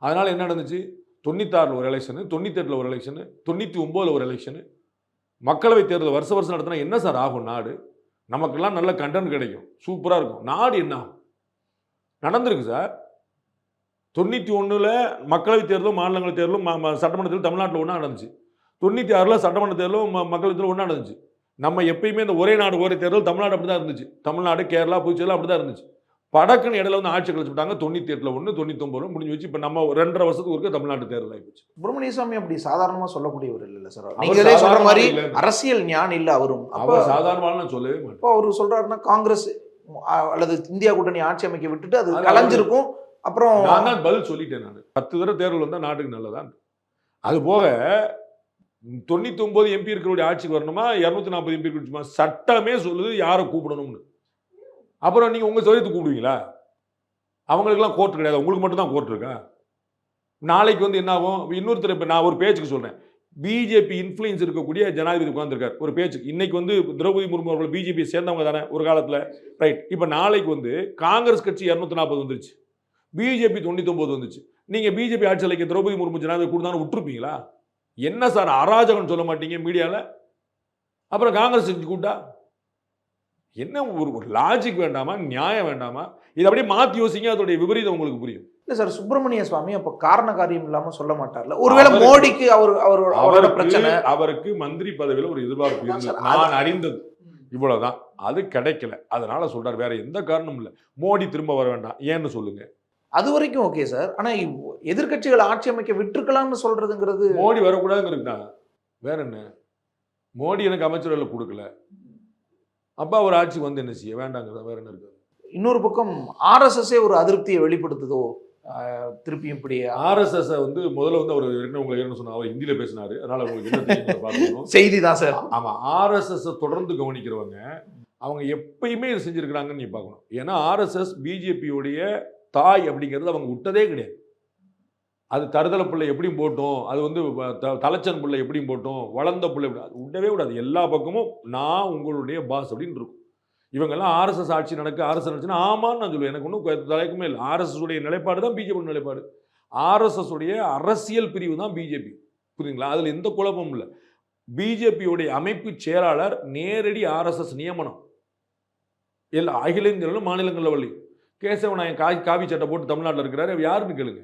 அதனால என்ன நடந்துச்சு? 96ல் ஒரு எலெக்ஷனு, 98ல் ஒரு எலெக்ஷனு, 99ல் ஒரு எலெக்ஷனு. மக்களவை தேர்தல் வருஷம் நடத்தினா என்ன சார் ஆகும்? நாடு நமக்கெல்லாம் நல்ல கண்டென்ட் கிடைக்கும், சூப்பராக இருக்கும். நாடு என்ன ஆகும்? நடந்திருக்கு சார். 91ல் மக்களவை தேர்தலும் மாநிலங்களவை தேர்தலும் சட்டமன்ற தேர்தலும் தமிழ்நாட்டில் ஒன்றா நடந்துச்சு. 96ல் சட்டமன்ற தேர்தலும் மக்களவை தேர்தலும் ஒன்றா நடந்துச்சு. நம்ம எப்பயுமே இந்த ஒரே நாடு ஒரே தேர்தல் தமிழ்நாடு அப்படி தான் இருந்துச்சு. தமிழ்நாடு, கேரளா, புதுச்சேரி அப்படி தான் இருந்துச்சு. படக்குன்னு இடையில ஆட்சி கழிச்சுட்டாங்க. 98ல் 1, 99ல் முடிஞ்சு வச்சு இப்போ நம்ம 2.5 வருஷத்துக்கு ஒருக்க தமிழ்நாட்டு தேர்தல் ஆகிப்போச்சு. சுப்பிரமணிய சாமி அப்படி சாதாரணமா சொல்லக்கூடியவர் இல்லை சார். நீங்களே சொல்ற மாதிரி அரசியல் ஞானம் இல்லை அவரும். அவர் சாதாரணமான சொல்லவே மாட்டோம். அவரு சொல்றாருன்னா காங்கிரஸ் அல்லது இந்தியா கூட்டணி ஆட்சி அமைக்க விட்டுட்டு அது கலைஞ்சிருக்கும், அப்புறம் நான் தான் பதில் சொல்லிட்டேன். நான் 10 தடவை தேர்தல் வந்தா நாட்டுக்கு நல்லதான். அது போக 99 எம்பி இருக்கிற ஆட்சிக்கு வரணுமா, 240 எம்பி இருக்கணுமா, சட்டமே சொல்லுது யாரை கூப்பிடணும்னு. அப்புறம் நீங்க உங்க சௌரியத்துக்கு கூப்பிடுவீங்களா? அவங்களுக்கெல்லாம் கோர்ட் கிடையாது, உங்களுக்கு மட்டும் தான் கோர்ட் இருக்கா? நாளைக்கு வந்து என்ன ஆகும்? இன்னொருத்தர், இப்போ நான் ஒரு பேச்சுக்கு சொல்றேன், பிஜேபி இன்ஃப்ளூயன்ஸ் இருக்கக்கூடிய ஜனாதிபதி உட்கார்ந்துருக்கார் ஒரு பேச்சு. இன்னைக்கு வந்து திரௌபதி முர்மு அவர்கள் பிஜேபி சேர்ந்தவங்க தானே ஒரு காலத்துல, ரைட்? இப்போ நாளைக்கு வந்து காங்கிரஸ் கட்சி 240 வந்துருச்சு, பிஜேபி 99 வந்துச்சு. நீங்க பிஜேபி ஆட்சி அலைக்க திரௌபதி முர்மு ஜனாதிபதி கூடாது விட்டுருப்பீங்களா? என்ன சார் அராஜகம் சொல்ல மாட்டீங்க மீடியால? அப்புறம் காங்கிரஸ் கட்சி கூட்டா என்ன? ஒரு லாஜிக் வேண்டாமா? நியாயம் வேண்டாமா? இதை அப்படியே மாத்தி யோசிங்க, அதோடைய விபரீதம் உங்களுக்கு புரியும். இல்ல சார், சுப்பிரமணிய சுவாமி அப்ப காரண காரியம் இல்லாம சொல்ல மாட்டார்ல. ஒருவேளை மோடிக்கு அவரோட பிரச்சனை, அவருக்கு மந்திரி பதவியில ஒரு எதிர்பார்ப்பு இருந்தது, நான் அறிந்தது இவ்வளவுதான். அது கிடைக்கல, அதனால சொல்றாரு, வேற எந்த காரணமும் இல்ல. மோடி திரும்ப வர வேண்டாம், ஏன்னு சொல்லுங்க. அது வரைக்கும் ஓகே சார். ஆனா எதிர்கட்சிகள் ஆட்சி அமைக்க விட்டுருக்கலாம்னு சொல்றதுங்கிறது, மோடி வரக்கூடாதுங்கிறதுதான். வேற என்ன? மோடி எனக்கு அமைச்சரவை கொடுக்கல, அப்பா ஒரு ஆட்சி வந்து என்ன செய்ய வேண்டாங்கிறதா, வேற என்ன இருக்கு? இன்னொரு பக்கம் ஆர்எஸ்எஸ்ஸே ஒரு அதிருப்தியை வெளிப்படுத்துதோ திருப்பியும் இப்படி. ஆர்எஸ்எஸ் வந்து முதல்ல வந்து அவர் உங்களுக்கு என்ன சொன்னா, அவர் ஹிந்தியில பேசினாரு, அதனால உங்களுக்கு என்ன தெரியும் பார்க்கணும். செய்தி தான் சார். ஆமா, ஆர்எஸ்எஸ் தொடர்ந்து கவனிக்கிறவங்க அவங்க எப்பயுமே இது செஞ்சிருக்கிறாங்கன்னு நீ பார்க்கணும். ஏன்னா ஆர்எஸ்எஸ் பிஜேபியோடைய தாய் அப்படிங்கிறது அவங்க விட்டதே கிடையாது. அது தருதல பிள்ளை எப்படியும் போட்டோம், அது வந்து தலைச்சன் பிள்ளை எப்படியும் போட்டோம், வளர்ந்த பிள்ளை விடவே விடாது. எல்லா பக்கமும் நான் உங்களுடைய பாஸ் அப்படின்னு இருக்கும். இவங்கெல்லாம் ஆர்எஸ்எஸ் ஆட்சி நடக்கு, ஆர்எஸ்எஸ் ஆட்சினா ஆமான்னு நான் சொல்லுவேன், எனக்கு ஒன்றும் தலைக்குமே இல்லை. ஆர்எஸ்எஸ் உடைய நிலைப்பாடு தான் பிஜேபி நிலைப்பாடு, ஆர்எஸ்எஸ் உடைய அரசியல் பிரிவு தான் பிஜேபி, புரியுதுங்களா? அதில் எந்த குழப்பமும் இல்லை. பிஜேபியோடைய அமைப்பு செயலாளர் நேரடி ஆர்எஸ்எஸ் நியமனம், எல்லா அகில இந்திய மாநிலங்களில் வழி. கேசவநாயன் காவி சட்டை போட்டு தமிழ்நாட்டில் இருக்கிறாரு, யாருன்னு கேளுங்க.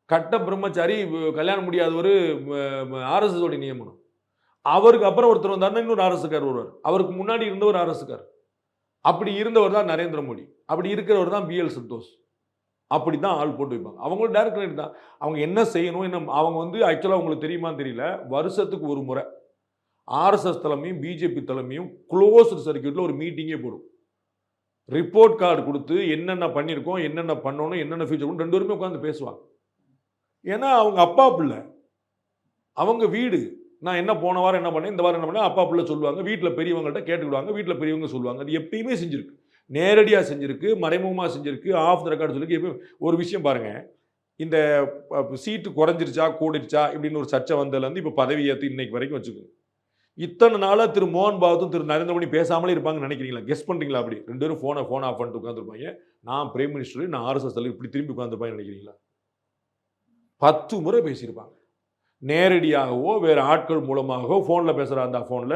கட்ட பிரம்மச்சாரி, கல்யாணம் முடியாதவர், ஆர்எஸ்எஸ் உடைய நியமனம். அவருக்கு அப்புறம் ஒருத்தர் வந்தாருன்னா இன்னொரு ஆர்எஸ்கார் வருவார், அவருக்கு முன்னாடி இருந்தவர் ஆர்எஸ்கார். அப்படி இருந்தவர் தான் நரேந்திர மோடி, அப்படி இருக்கிறவர் தான் பிஎல் சந்தோஷ். அப்படி தான் ஆள் போட்டு வைப்பாங்க. அவங்களும் டைரக்டர் தான். அவங்க என்ன செய்யணும், என்ன அவங்க வந்து ஆக்சுவலாக உங்களுக்கு தெரியுமான்னு தெரியல, வருஷத்துக்கு ஒரு முறை ஆர்எஸ்எஸ் தலைமையும் பிஜேபி தலைமையும் க்ளோஸ்டு சர்க்கியூட்ல ஒரு மீட்டிங்கே போடும். ரிப்போர்ட் கார்டு கொடுத்து என்னென்ன பண்ணியிருக்கோம், என்னென்ன பண்ணணும், என்னென்ன ஃபியூச்சர், ரெண்டு பேருமே உட்காந்து பேசுவாங்க. ஏன்னா அவங்க அப்பா பிள்ளை, அவங்க வீடு. நான் என்ன போன வாரம் என்ன பண்ணேன், இந்த வாரம் என்ன பண்ணேன், அப்பா பிள்ளை சொல்லுவாங்க. வீட்டில் பெரியவங்கள்ட்ட கேட்டுக்கிடுவாங்க, வீட்டில் பெரியவங்க சொல்லுவாங்க. அது எப்பயுமே செஞ்சிருக்கு, நேரடியாக செஞ்சிருக்கு, மறைமுகமாக செஞ்சிருக்கு, ஆஃப் த ரெக்கார்டு சொல்லி. எப்பயும் ஒரு விஷயம் பாருங்க, இந்த சீட்டு குறைஞ்சிருச்சா கூடிருச்சா இப்படின்னு ஒரு சர்ச்சை வந்ததுலேருந்து இப்போ பதவி ஏற்று இன்னைக்கு வரைக்கும் வச்சுக்கோங்க. இத்தனை நாளாக திரு மோகன் பாகவத்தும் திரு நரேந்திர மோடி பேசாமலே இருப்பாங்கன்னு நினைக்கிறீங்களா? கெஸ் பண்ணுறீங்களா? அப்படி ரெண்டு பேரும் ஃபோன் ஆஃப் பண்ணிட்டு உட்காந்துருப்பாங்க. நான் பிரைம் மினிஸ்டர், நான் ஆர்எஸ்எஸ் தலைவர், இப்படி திரும்பி உட்காந்துருப்பாங்க நினைக்கிறீங்களா? 10 முறை பேசியிருப்பாங்க, நேரடியாகவோ வேற ஆட்கள் மூலமாகவோ. போன்ல பேசுற அந்த போன்ல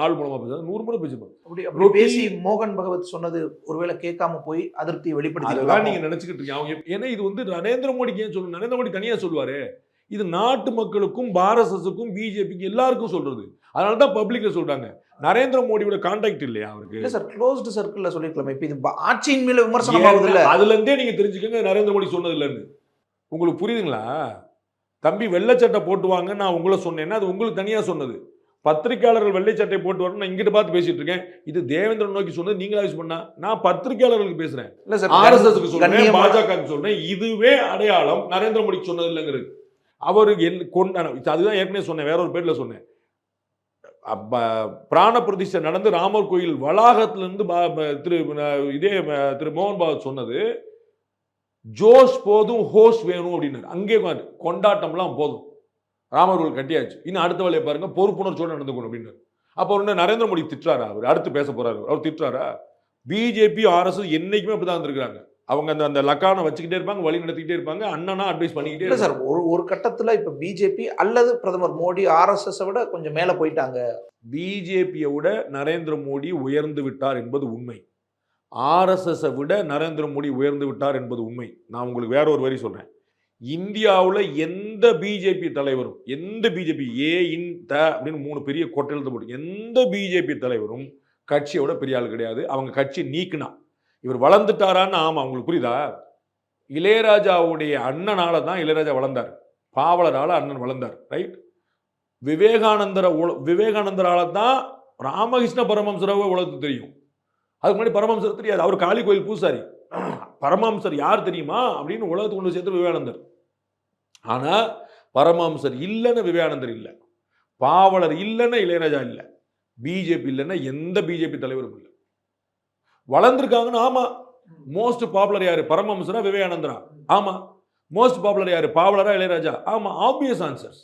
ஆள் மூலமா பேசுற 100 முறை பேசியிருப்பாங்க. அப்படி பேசி மோகன் பகவத் சொன்னது ஒருவேளை கேட்காம போய் அதிருப்தியை வெளிப்படுத்தி நீங்க நினைச்சுக்கிட்டு இருக்கீங்க அவங்க. ஏன்னா இது வந்து நரேந்திர மோடிக்கு ஏன் சொல்லணும்? நரேந்திர மோடி தனியா சொல்லுவாரு, இது நாட்டு மக்களுக்கும் ஆர்எஸ்எஸ்க்கும் பிஜேபிக்கு எல்லாருக்கும் சொல்றது. அதனாலதான் பப்ளிக்ல சொல்றாங்க. நரேந்திர மோடியோட கான்டாக்ட் இல்லையா அவருக்கு? இல்ல சார், க்ளோஸ்டு சர்க்கிள்ல சொல்லிருக்கலாம். இப்ப இது ஆட்சியின் மேல விமர்சனம் ஆகுது இல்ல, அதுல இருந்தே நீங்க தெரிஞ்சுக்கங்க நரேந்திர மோடி சொன்னது இல்லைன்னு. உங்களுக்கு புரியுதுங்களா? தம்பி வெள்ளைச்சட்டை போட்டுவாங்க நான் உங்களை சொன்னேன்னா அது உங்களுக்கு தனியா சொன்னது. பத்திரிகையாளர்கள் வெள்ளைச்சட்டை போட்டு வரணும் நான் இங்கிட்ட பார்த்து பேசிட்டு இருக்கேன். இது தேவேந்திரன் நோக்கி சொன்னது, நீங்களா யூஸ் பண்ணா. நான் பத்திரிகையாளர்களுக்கு பேசுறேன், ஆர்எஸ்எஸ்க்கு சொல்றேன், பாஜகவுக்கு சொல்றேன். இதுவே அடையாளம் நரேந்திர மோடிக்கு சொன்னது இல்லைங்கிறது. அவருக்கு அதுதான் ஏற்கனவே சொன்னேன், வேற ஒரு பேர்ல சொன்னேன். பிராண பிரதிஷ்டை நடந்து ராமர் கோயில் வளாகத்திலிருந்து திரு மோகன் பாகவத் சொன்னது, ஜோஷ் போதும் ஹோஸ் வேணும் அப்படின்னாரு. அங்கே கொண்டாட்டம்லாம் போதும், ராமர் கோயில் கட்டியாச்சு, இன்னும் அடுத்த வேலையை பாருங்க, பொறுப்புணர்ச்சியோடு நடந்துக்கணும் அப்படின்னாரு. அப்போ ஒன்று நரேந்திர மோடி திட்டுறாரா? அவர் அடுத்து பேச போறாரு, அவர் திட்டுறாரா? பிஜேபி ஆர்எஸ்எஸ் என்னைக்குமே அப்படிதான் இருந்திருக்காங்க. அவங்க அந்த லக்கான வச்சுக்கிட்டே இருப்பாங்க, வழி நடத்திக்கிட்டே இருப்பாங்க, அண்ணனா அட்வைஸ் பண்ணிக்கிட்டே இருப்பாங்க. சார் ஒரு கட்டத்துல இப்ப பிஜேபி அல்லது பிரதமர் மோடி ஆர்எஸ்எஸ் விட கொஞ்சம் மேல போயிட்டாங்க. பிஜேபியை விட நரேந்திர மோடி உயர்ந்து விட்டார் என்பது உண்மை. ஆர்எஸ்எஸ் விட நரேந்திர மோடி உயர்ந்து விட்டார் என்பது உண்மை. நான் உங்களுக்கு வேற ஒரு வரி சொல்றேன். இந்தியாவில் எந்த பிஜேபி தலைவரும், எந்த பிஜேபி அப்படின்னு 3 பெரிய கொட்டெழுத்து போட்டு எந்த பிஜேபி தலைவரும் கட்சியோட பெரிய ஆள் கிடையாது. அவங்க கட்சி நீக்குனா இவர் வளர்ந்துட்டாரான்னு. ஆமா, உங்களுக்கு புரியுதா? இளையராஜாவுடைய அண்ணனால தான் இளையராஜா வளர்ந்தார், பாவலரால அண்ணன் வளர்ந்தார், ரைட்? விவேகானந்தரால தான் ராமகிருஷ்ண பரமஹம்சராவே உலகத்துக்கு தெரியும். அதுக்கு முன்னாடி பரமஹம்சர் தெரியாது, அவர் காளி கோயில் பூசாரி. பரமஹம்சர் யார் தெரியுமா அப்படின்னு உலகத்துக்கு கொண்டு சேர்த்து விவேகானந்தர். ஆனா பரமஹம்சர் இல்லைன்னு விவேகானந்தர் இல்லை, பாவலர் இல்லைன்னா இளையராஜா இல்லை, பிஜேபி இல்லைன்னா எந்த பிஜேபி தலைவரும் இல்லை. வளர்ந்துருக்காங்கன்னு ஆமா. மோஸ்ட் பாப்புலர் யாரு? பரமஹம்சரா விவேகானந்தரா? ஆமா. மோஸ்ட் பாப்புலர் யாரு? பாவலரா இளையராஜா? ஆமா. Obvious answers.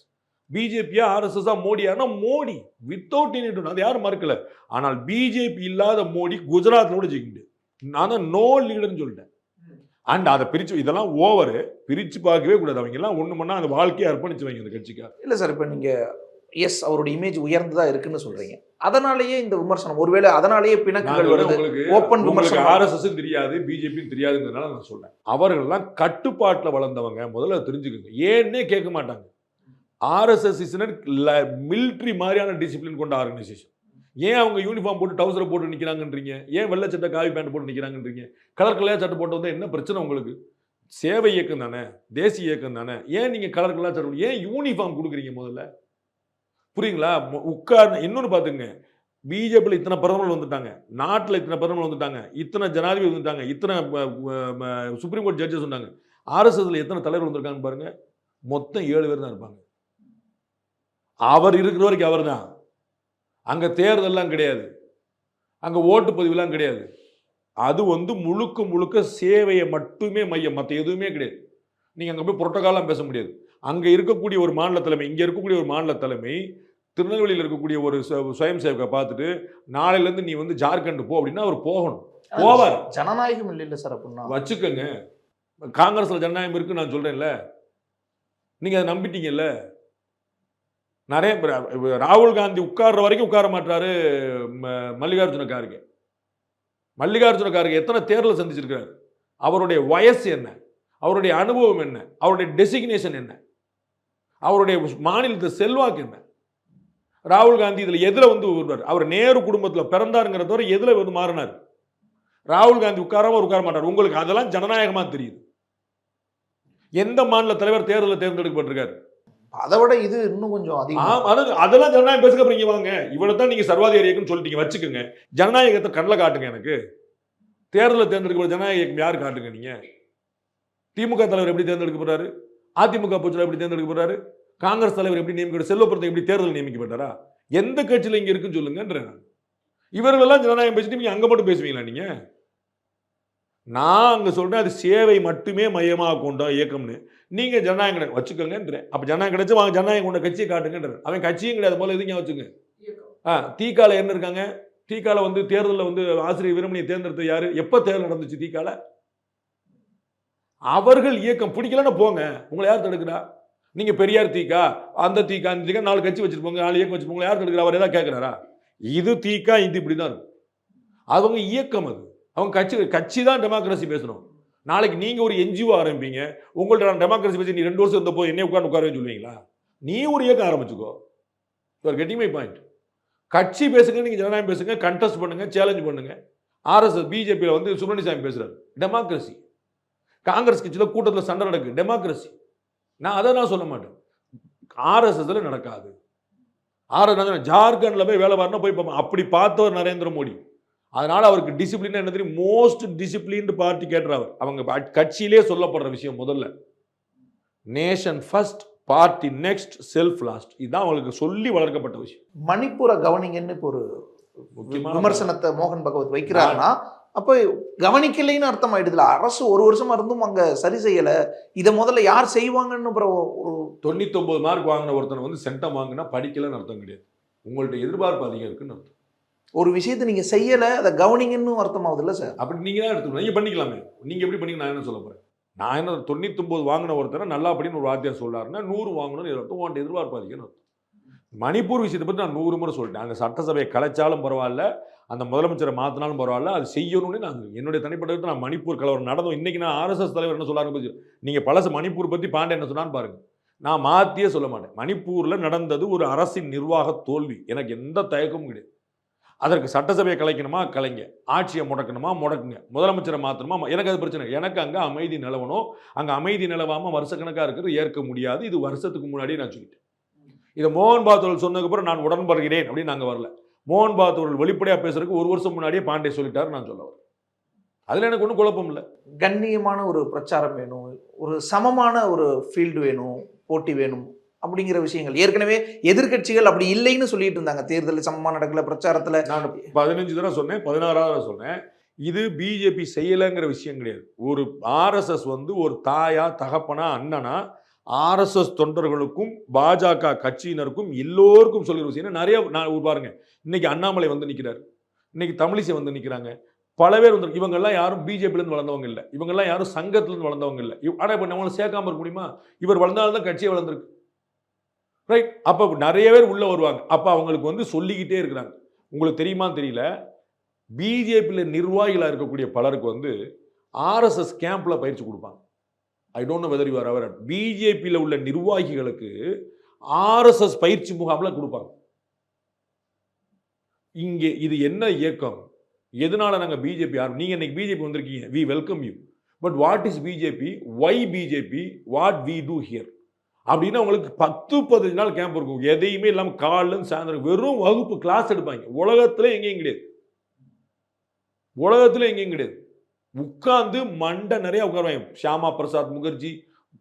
பிஜேபியா ஆர்எஸ்எஸ் மோடியானா மோடி, வித்தவுட் எனி டவுட், அது யாரும் மறுக்கல. ஆனால் பிஜேபி இல்லாத மோடி குஜராத்ல கூட ஜெயிக்க முடியாது. நான் தான் நோ லீடர்னு சொல்லிட்டேன். அண்ட் அதை பிரிச்சு, இதெல்லாம் ஓவர், பிரிச்சு பார்க்கவே கூடாது. அவங்க எல்லாம் ஒண்ணு பண்ணா அந்த வாழ்க்கையை அர்ப்பணிச்சு வைங்க அந்த கட்சிக்காக. இல்லை சார், இப்போ நீங்கள் எஸ் அவரோட இமேஜ் உயர்ந்ததா இருக்குன்னு சொல்றீங்க, அதனாலேயே இந்த விமர்சனம், ஒருவேளை அதனாலேயே பிணக்குகள் வருது, ஓப்பன் விமர்சனம். ஆர்எஸ்எஸ் தெரியாது, பிஜேபி தெரியாதுங்கிறதுனால நான் சொல்றேன். அவர்கள் எல்லாம் கட்டுப்பாட்டில் வளர்ந்தவங்க, முதல்ல தெரிஞ்சுக்கோங்க. ஏன்னே கேட்க மாட்டாங்க. ஆர்எஸ்எஸ் இஸ் மிலிட்ரி மாதிரியான டிசிப்ளின் கொண்ட ஆர்கனைசேஷன். ஏன் அவங்க யூனிஃபார்ம் போட்டு டவுசரை போட்டு நிற்கிறாங்கன்றீங்க? ஏன் வெள்ளை சட்டை காவி பேண்ட் போட்டு நிற்கிறாங்கன்றீங்க? கலர் கலர் சட்டை போட்டு வந்தால் என்ன பிரச்சனை உங்களுக்கு? சேவை இயக்கம் தானே, தேசிய இயக்கம் தானே, ஏன் நீங்கள் கலர் கலர் சட்டை, ஏன் யூனிஃபார்ம் கொடுக்குறீங்க? முதல்ல புரியுங்களா? இன்னொன்று பார்த்துங்க, பிஜேபியில் இத்தனை பிரதமர்கள் வந்துட்டாங்க, நாட்டில் இத்தனை பிரதமர்கள் வந்துட்டாங்க, இத்தனை ஜனாதிபதி வந்துட்டாங்க, இத்தனை சுப்ரீம் கோர்ட் ஜட்ஜஸ் வந்தாங்க. ஆர்எஸ்எஸ்ல எத்தனை தலைவர் வந்திருக்காங்க பாருங்க, மொத்தம் 7 பேர் தான் இருப்பாங்க. அவர் இருக்கிற வரைக்கும் அவர் தான். அங்கே தேர்தல்லாம் கிடையாது, அங்கே ஓட்டுப்பதிவுலாம் கிடையாது. அது முழுக்க முழுக்க சேவையை மட்டுமே மையம், மற்ற எதுவுமே கிடையாது. நீங்கள் அங்கே போய் புரோட்டோகாலாம் பேச முடியாது. அங்கே இருக்கக்கூடிய ஒரு மாநில தலைமை, இங்கே இருக்கக்கூடிய ஒரு மாநில தலைமை திருநெல்வேலியில் இருக்கக்கூடிய ஒரு சுயம் சேவகை பார்த்துட்டு நாளையிலேருந்து நீ ஜார்க்கண்ட் போ அப்படின்னா அவர் போகணும். போவார். ஜனநாயகம் இல்லை சார் அப்படின்னா வச்சுக்கோங்க. காங்கிரஸில் ஜனநாயகம் இருக்குன்னு நான் சொல்கிறேன்ல, நீங்கள் அதை நம்பிட்டீங்கல்ல. நிறைய ராகுல் காந்தி உட்கார்ற வரைக்கும் உட்கார மாட்டாரு மல்லிகார்ஜுன கார்கே. மல்லிகார்ஜுன கார்கே எத்தனை தேர்தல் சந்திச்சிருக்காரு? அவருடைய வயசு என்ன, அவருடைய அனுபவம் என்ன, அவருடைய டெசிக்னேஷன் என்ன, அவருடைய மாநிலத்து செல்வாக்கு என்ன? ராகுல் காந்தி இதில் எதில் வருவார்? அவர் நேரு குடும்பத்தில் பிறந்தாருங்கிறத எதில் மாறினார்? ராகுல் காந்தி உட்கார மாட்டார். உங்களுக்கு அதெல்லாம் ஜனநாயகமாக தெரியுது? எந்த மாநில தலைவர் தேர்தலில் தேர்ந்தெடுக்கப்பட்டிருக்காரு? அதை விட இது இன்னும் கொஞ்சம் அதிகம். அதெல்லாம் ஜனநாயகம் பேசுக. அப்புறம் வாங்க, இவ்வளவு தான் நீங்க சர்வாதிகாரி இயக்கம்னு சொல்லிட்டீங்க, வச்சுக்கோங்க. ஜனநாயகத்தை கண்ணில் காட்டுங்க. எனக்கு தேர்தலில் தேர்ந்தெடுக்கப்பட்ட ஜனநாயக இயக்கம் யார் காட்டுங்க? நீங்க திமுக தலைவர் எப்படி தேர்ந்தெடுக்கப்படுறாரு? அதிமுக பொதுச்செயலாளர் எப்படி தேர்ந்தெடுக்கப்படுறாரு? காங்கிரஸ் தலைவர் எப்படி நியமிக்கப்பட்ட? செல்வப்புறத்தை எப்படி தேர்தல் நியமிக்கப்பட்டாரா? எந்த கட்சியில் இங்க இருக்குன்னு சொல்லுங்கன்ற. இவர்களெல்லாம் ஜனநாயகம் பேசிட்டு நீங்க அங்க மட்டும் பேசுவீங்களா? நீங்க நான் அங்க சொல்றேன், அது சேவை மட்டுமே மையமாக கொண்ட இயக்கம்னு. நீங்க ஜனநாயகம் வச்சுக்கோங்கன்ற. அப்ப ஜனநாயகம் கிடைச்சு வாங்க, ஜனநாயகம் கொண்ட கட்சியை காட்டுங்கன்ற. அவன் கட்சியும் கிடையாது, போல எதுங்க வச்சுங்க. தீக்கால என்ன இருக்காங்க? தீக்கால தேர்தலில் ஆசிரியர் வீரமணியை தேர்ந்தெடுத்த யாரு? எப்ப தேர்தல் நடந்துச்சு தீக்கால? அவர்கள் இயக்கம். பிடிக்கலன்னு போங்க, உங்களை யார் தடுக்கிறா? நீங்க பெரியார் தீக்கா, அந்த தீக்கா, இந்த தீக்கா 4 கட்சி வச்சிருப்போங்க, 4 இயக்கம் வச்சிருப்போங்க, யார் தடுக்கிறா? அவர் ஏதாவது கேட்கிறாரா? இது தீக்கா, இது இப்படிதான் இருக்கும். அவங்க இயக்கம், அது அவங்க கட்சி தான் டெமோக்ரஸி பேசணும். நாளைக்கு நீங்க ஒரு என்ஜிஓ ஆரம்பிப்பீங்க, உங்கள்ட்ட நான் டெமோக்ரஸி பேசி நீ 2 வருஷம் இருந்தப்போ என்னை உட்காரவே சொல்லுவீங்களா? நீ ஒரு இயக்கம் ஆரம்பிச்சுக்கோ. Getting my point. கட்சி பேசுங்க, நீங்க ஜனநாயகம் பேசுங்க, கண்டெஸ்ட் பண்ணுங்க, சேலஞ்ச் பண்ணுங்க. ஆர்எஸ்எஸ் பிஜேபியில் சுப்பிரமணியசாமி பேசுறாரு, டெமோக்ரஸி. காங்கிரஸ் கட்சியில் கூட்டத்தில் சண்டை நடக்கு, டெமோக்ரஸி. நான் சொல்ல மாட்டேன். ஆர்எஸ்எஸ்ல நடக்காது. ஆர்எஸ் ஜார்க்கண்ட்ல போய் வேலை பாருன்னா போய் பார்ப்போம். அப்படி பார்த்தவர் நரேந்திர மோடி. அதனால அவருக்கு டிசிப்ளின் என்ன தெரியும்? மோஸ்ட் டிசிப்ளின்டு பார்ட்டி கேட்டுறாரு. அவங்க கட்சியிலே சொல்லப்படுற விஷயம் முதல்ல nation first, party next, self last. இதுதான் அவங்களுக்கு சொல்லி வளர்க்கப்பட்ட விஷயம். மணிப்பூரை கவனிங்கன்னு இப்போ ஒரு விமர்சனத்தை மோகன் பகவத் வைக்கிறாருன்னா அப்போ கவனிக்கலைன்னு அர்த்தம் ஆயிடுதுல. அரசு 1 வருஷமா இருந்தும் அங்க சரி செய்யல. இதை முதல்ல யார் செய்வாங்கன்னு அப்புறம் ஒரு 99 மார்க் வாங்கின ஒருத்தனை சென்டம் வாங்கினா படிக்கலன்னு அர்த்தம் கிடையாது. உங்கள்ட்ட எதிர்பார்ப்பு அதிகம் இருக்குன்னு அர்த்தம். ஒரு விஷயத்தை நீங்க செய்யல, அதை கவனிங்கன்னு அர்த்தம் ஆகுது இல்ல சார்? அப்படி நீங்க தான் எடுத்துக்கணும். நீங்க பண்ணிக்கலாமே. நீங்க எப்படி பண்ணீங்க? நான் என்ன சொல்ல போறேன்? நான் என்ன 99 வாங்கின ஒருத்தரை நல்லா அப்படின்னு ஒரு வாத்தியார் சொல்றாருன்னா 100 வாங்கணும்னு அர்த்தம். உங்கள்ட்ட எதிர்பார்ப்பு அதிகம்னு அர்த்தம். மணிப்பூர் விஷயத்தை பற்றி நான் 100 முறை சொல்லிட்டேன். அங்கே சட்டசபையை கலைச்சாலும் பரவாயில்ல, அந்த முதலமைச்சரை மாற்றினாலும் பரவாயில்ல, அது செய்யணும்னு நான் என்னுடைய தனிப்பட்ட நான் மணிப்பூர் கலவரம் நடந்தோம். இன்னைக்கு நான் ஆர்எஸ்எஸ் தலைவர் என்ன சொல்லாருங்க, நீங்கள் பழச மணிப்பூர் பற்றி பாண்டே என்ன சொன்னான்னு பாருங்க. நான் மாற்றியே சொல்ல மாட்டேன். மணிப்பூரில் நடந்தது ஒரு அரசின் நிர்வாக தோல்வி. எனக்கு எந்த தயக்கமும் கிடையாது. அதற்கு சட்டசபையை கலைக்கணுமா கலைங்க, ஆட்சியை முடக்கணுமா முடக்குங்க, முதலமைச்சரை மாற்றணுமா, எனக்கு அது பிரச்சனை. எனக்கு அங்கே அமைதி நிலவணும். அங்கே அமைதி நிலவாமல் வருஷக்கணக்காக இருக்கிறது ஏற்க முடியாது. இது வருஷத்துக்கு முன்னாடியே நான் சொல்லிட்டேன். இதை மோகன் பாகவத் சொன்னதுக்கப்புறம் நான் உடன்படுகிறேன் அப்படின்னு நாங்கள் வரல. மோகன் பாகவத் வெளிப்படையாக பேசுறதுக்கு 1 வருஷம் முன்னாடியே பாண்டே சொல்லிட்டாரு. நான் சொல்ல வரேன். அதில் எனக்கு ஒன்றும் குழப்பம் இல்லை. கண்ணியமான ஒரு பிரச்சாரம் வேணும், ஒரு சமமான ஒரு ஃபீல்டு வேணும், போட்டி வேணும் அப்படிங்கிற விஷயங்கள் ஏற்கனவே எதிர்க்கட்சிகள் அப்படி இல்லைன்னு சொல்லிட்டு இருந்தாங்க. தேர்தல் சமமாக நடக்கல, பிரச்சாரத்தில் நான் 15 தடவை சொன்னேன், 16வது சொன்னேன். இது பிஜேபி செய்யலைங்கிற விஷயம் கிடையாது. ஒரு ஆர்எஸ்எஸ் வந்து ஒரு தாயா, தகப்பனா, அண்ணனா ஆர்எஸ்எஸ் தொண்டர்களுக்கும் பாஜக கட்சியினருக்கும் எல்லோருக்கும் சொல்கிற விஷயம் நிறைய. நான் பாருங்க, இன்னைக்கு அண்ணாமலை வந்து நிற்கிறார், இன்னைக்கு தமிழிசை வந்து நிற்கிறாங்க, பல பேர் வந்து. இவங்கெல்லாம் யாரும் பிஜேபியிலேருந்து வளர்ந்தவங்க இல்லை, இவங்கெல்லாம் யாரும் சங்கத்திலேருந்து வளர்ந்தவங்க இல்லை. ஆனால் இப்போ நம்மளை சேர்க்காம இருக்க முடியுமா? இவர் வளர்ந்தால்தான் கட்சியை வளர்ந்துருக்கு, ரைட்? அப்போ நிறைய பேர் உள்ள வருவாங்க. அப்போ அவங்களுக்கு வந்து சொல்லிக்கிட்டே இருக்கிறாங்க. உங்களுக்கு தெரியுமா தெரியல, பிஜேபியில் நிர்வாகிகளாக இருக்கக்கூடிய பலருக்கு வந்து ஆர்எஸ்எஸ் கேம்ப்ல பயிற்சி கொடுப்பாங்க. I don't know whether you are அவர். பிஜேபியில் உள்ள நிர்வாகிகளுக்கு ஆர்எஸ்எஸ் பயிற்சி முகாம்ல கொடுப்பாங்க. இங்கே இது என்ன இயக்கம்? எதனால நாங்கள் பிஜேபி நீங்க இன்னைக்கு பிஜேபி வந்திருக்கீங்க, we welcome you. But what is BJP, why BJP, what we do here அப்படின்னா உங்களுக்கு 10-15 நாள் கேம்ப் இருக்கும். எதையுமே இல்லாமல் காலையில் சாயந்தரம் வெறும் வகுப்பு கிளாஸ் எடுப்பாங்க. உலகத்துல எங்கேயும் கிடையாது, உலகத்துல எங்கேயும் கிடையாது. உட்கார்ந்து மண்டை நிறைய உட்காருவாங்க. ஷியாமா பிரசாத் முகர்ஜி,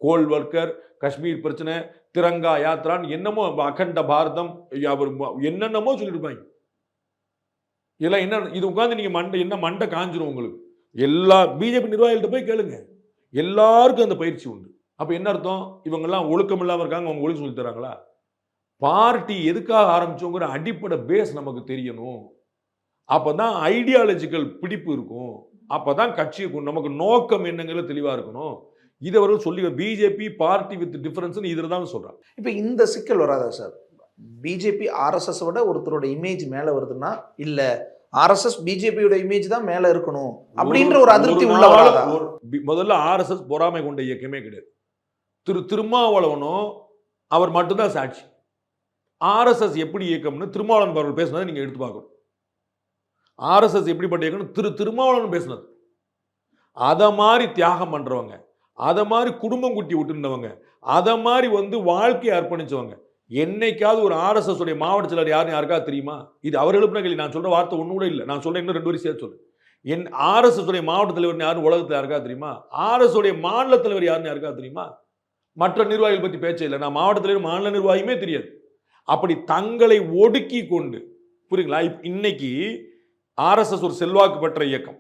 கோல்வர்கர், காஷ்மீர் பிரச்சனை, திரங்கா யாத்ரான்னு என்னமோ, அகண்ட பாரதம், அவர் என்னென்னமோ சொல்லிட்டு இருப்பாங்க. இதெல்லாம் என்ன, இது உட்காந்து நீங்க மண்டை காஞ்சிரும் உங்களுக்கு. எல்லா பிஜேபி நிர்வாகிகள்கிட்ட போய் கேளுங்க, எல்லாருக்கும் அந்த பயிற்சி உண்டு. அப்ப என்ன அர்த்தம்? இவங்கெல்லாம் ஒழுக்கம் இல்லாம இருக்காங்க, அவங்க ஒழுக்கம் சொல்லி தராங்களா? பார்ட்டி எதுக்காக ஆரம்பிச்சோங்கிற அடிப்படை பேஸ் நமக்கு தெரியணும். அப்பதான் ஐடியாலஜிக்கல் பிடிப்பு இருக்கும், அப்பதான் கட்சி நமக்கு நோக்கம் என்னங்கிறது தெளிவா இருக்கணும். இதை அவர்கள் சொல்லி பிஜேபி பார்ட்டி வித் டிஃபரன்ஸ் இதில் தான் சொல்றாங்க. இப்போ இந்த சிக்கல் வராதா சார்? பிஜேபி ஆர்எஸ்எஸ் விட ஒருத்தரோட இமேஜ் மேல வருதுன்னா, இல்ல ஆர்எஸ்எஸ் பிஜேபியோட இமேஜ் தான் மேல இருக்கணும் அப்படின்ற ஒரு அதிருப்தி உள்ள வராதா? முதல்ல ஆர்எஸ்எஸ் பொறாமை கொண்ட இயக்கமே கிடையாது. திருமாவளவனும் அவர் மட்டும்தான் சாட்சி. ஆர்எஸ்எஸ் எப்படி இயக்கம்னு திருமாவளவன் அவர்கள் பேசினதை நீங்க எடுத்து பார்க்கணும். ஆர்எஸ்எஸ் எப்படிப்பட்ட இயக்கம் திருமாவளவன் பேசினது. அதை மாதிரி தியாகம் பண்றவங்க, அதை மாதிரி குடும்பம் குட்டி விட்டுருந்தவங்க, அதை மாதிரி வந்து வாழ்க்கையை அர்ப்பணிச்சவங்க, என்னைக்காவது ஒரு ஆர்எஸ்எஸ் உடைய மாவட்ட செயலர் யாருன்னு யாருக்காவது தெரியுமா? இது அவர் எழுப்பின கேள்வி. நான் சொல்ற வார்த்தை ஒண்ணு கூட இல்லை, நான் சொல்றேன் இன்னும் 2 வரி சேர்த்து சொல்லு. என் ஆர்எஸ்எஸ் உடைய மாவட்ட தலைவர் யாரும் உலகத்தில் யாருக்காவது தெரியுமா? ஆர்எஸ் உடைய மாநில தலைவர் யாருன்னு யாருக்காவது தெரியுமா? மற்ற நிர்வாகிகள் பத்தி பேச்சே இல்லை. நான் மாவட்ட தலைவர், மாநில நிர்வாகியுமே தெரியாது. அப்படி தங்களை ஒடுக்கி கொண்டு, புரியுங்களா? இன்னைக்கு ஆர்எஸ்எஸ் ஒரு செல்வாக்கு பெற்ற இயக்கம்.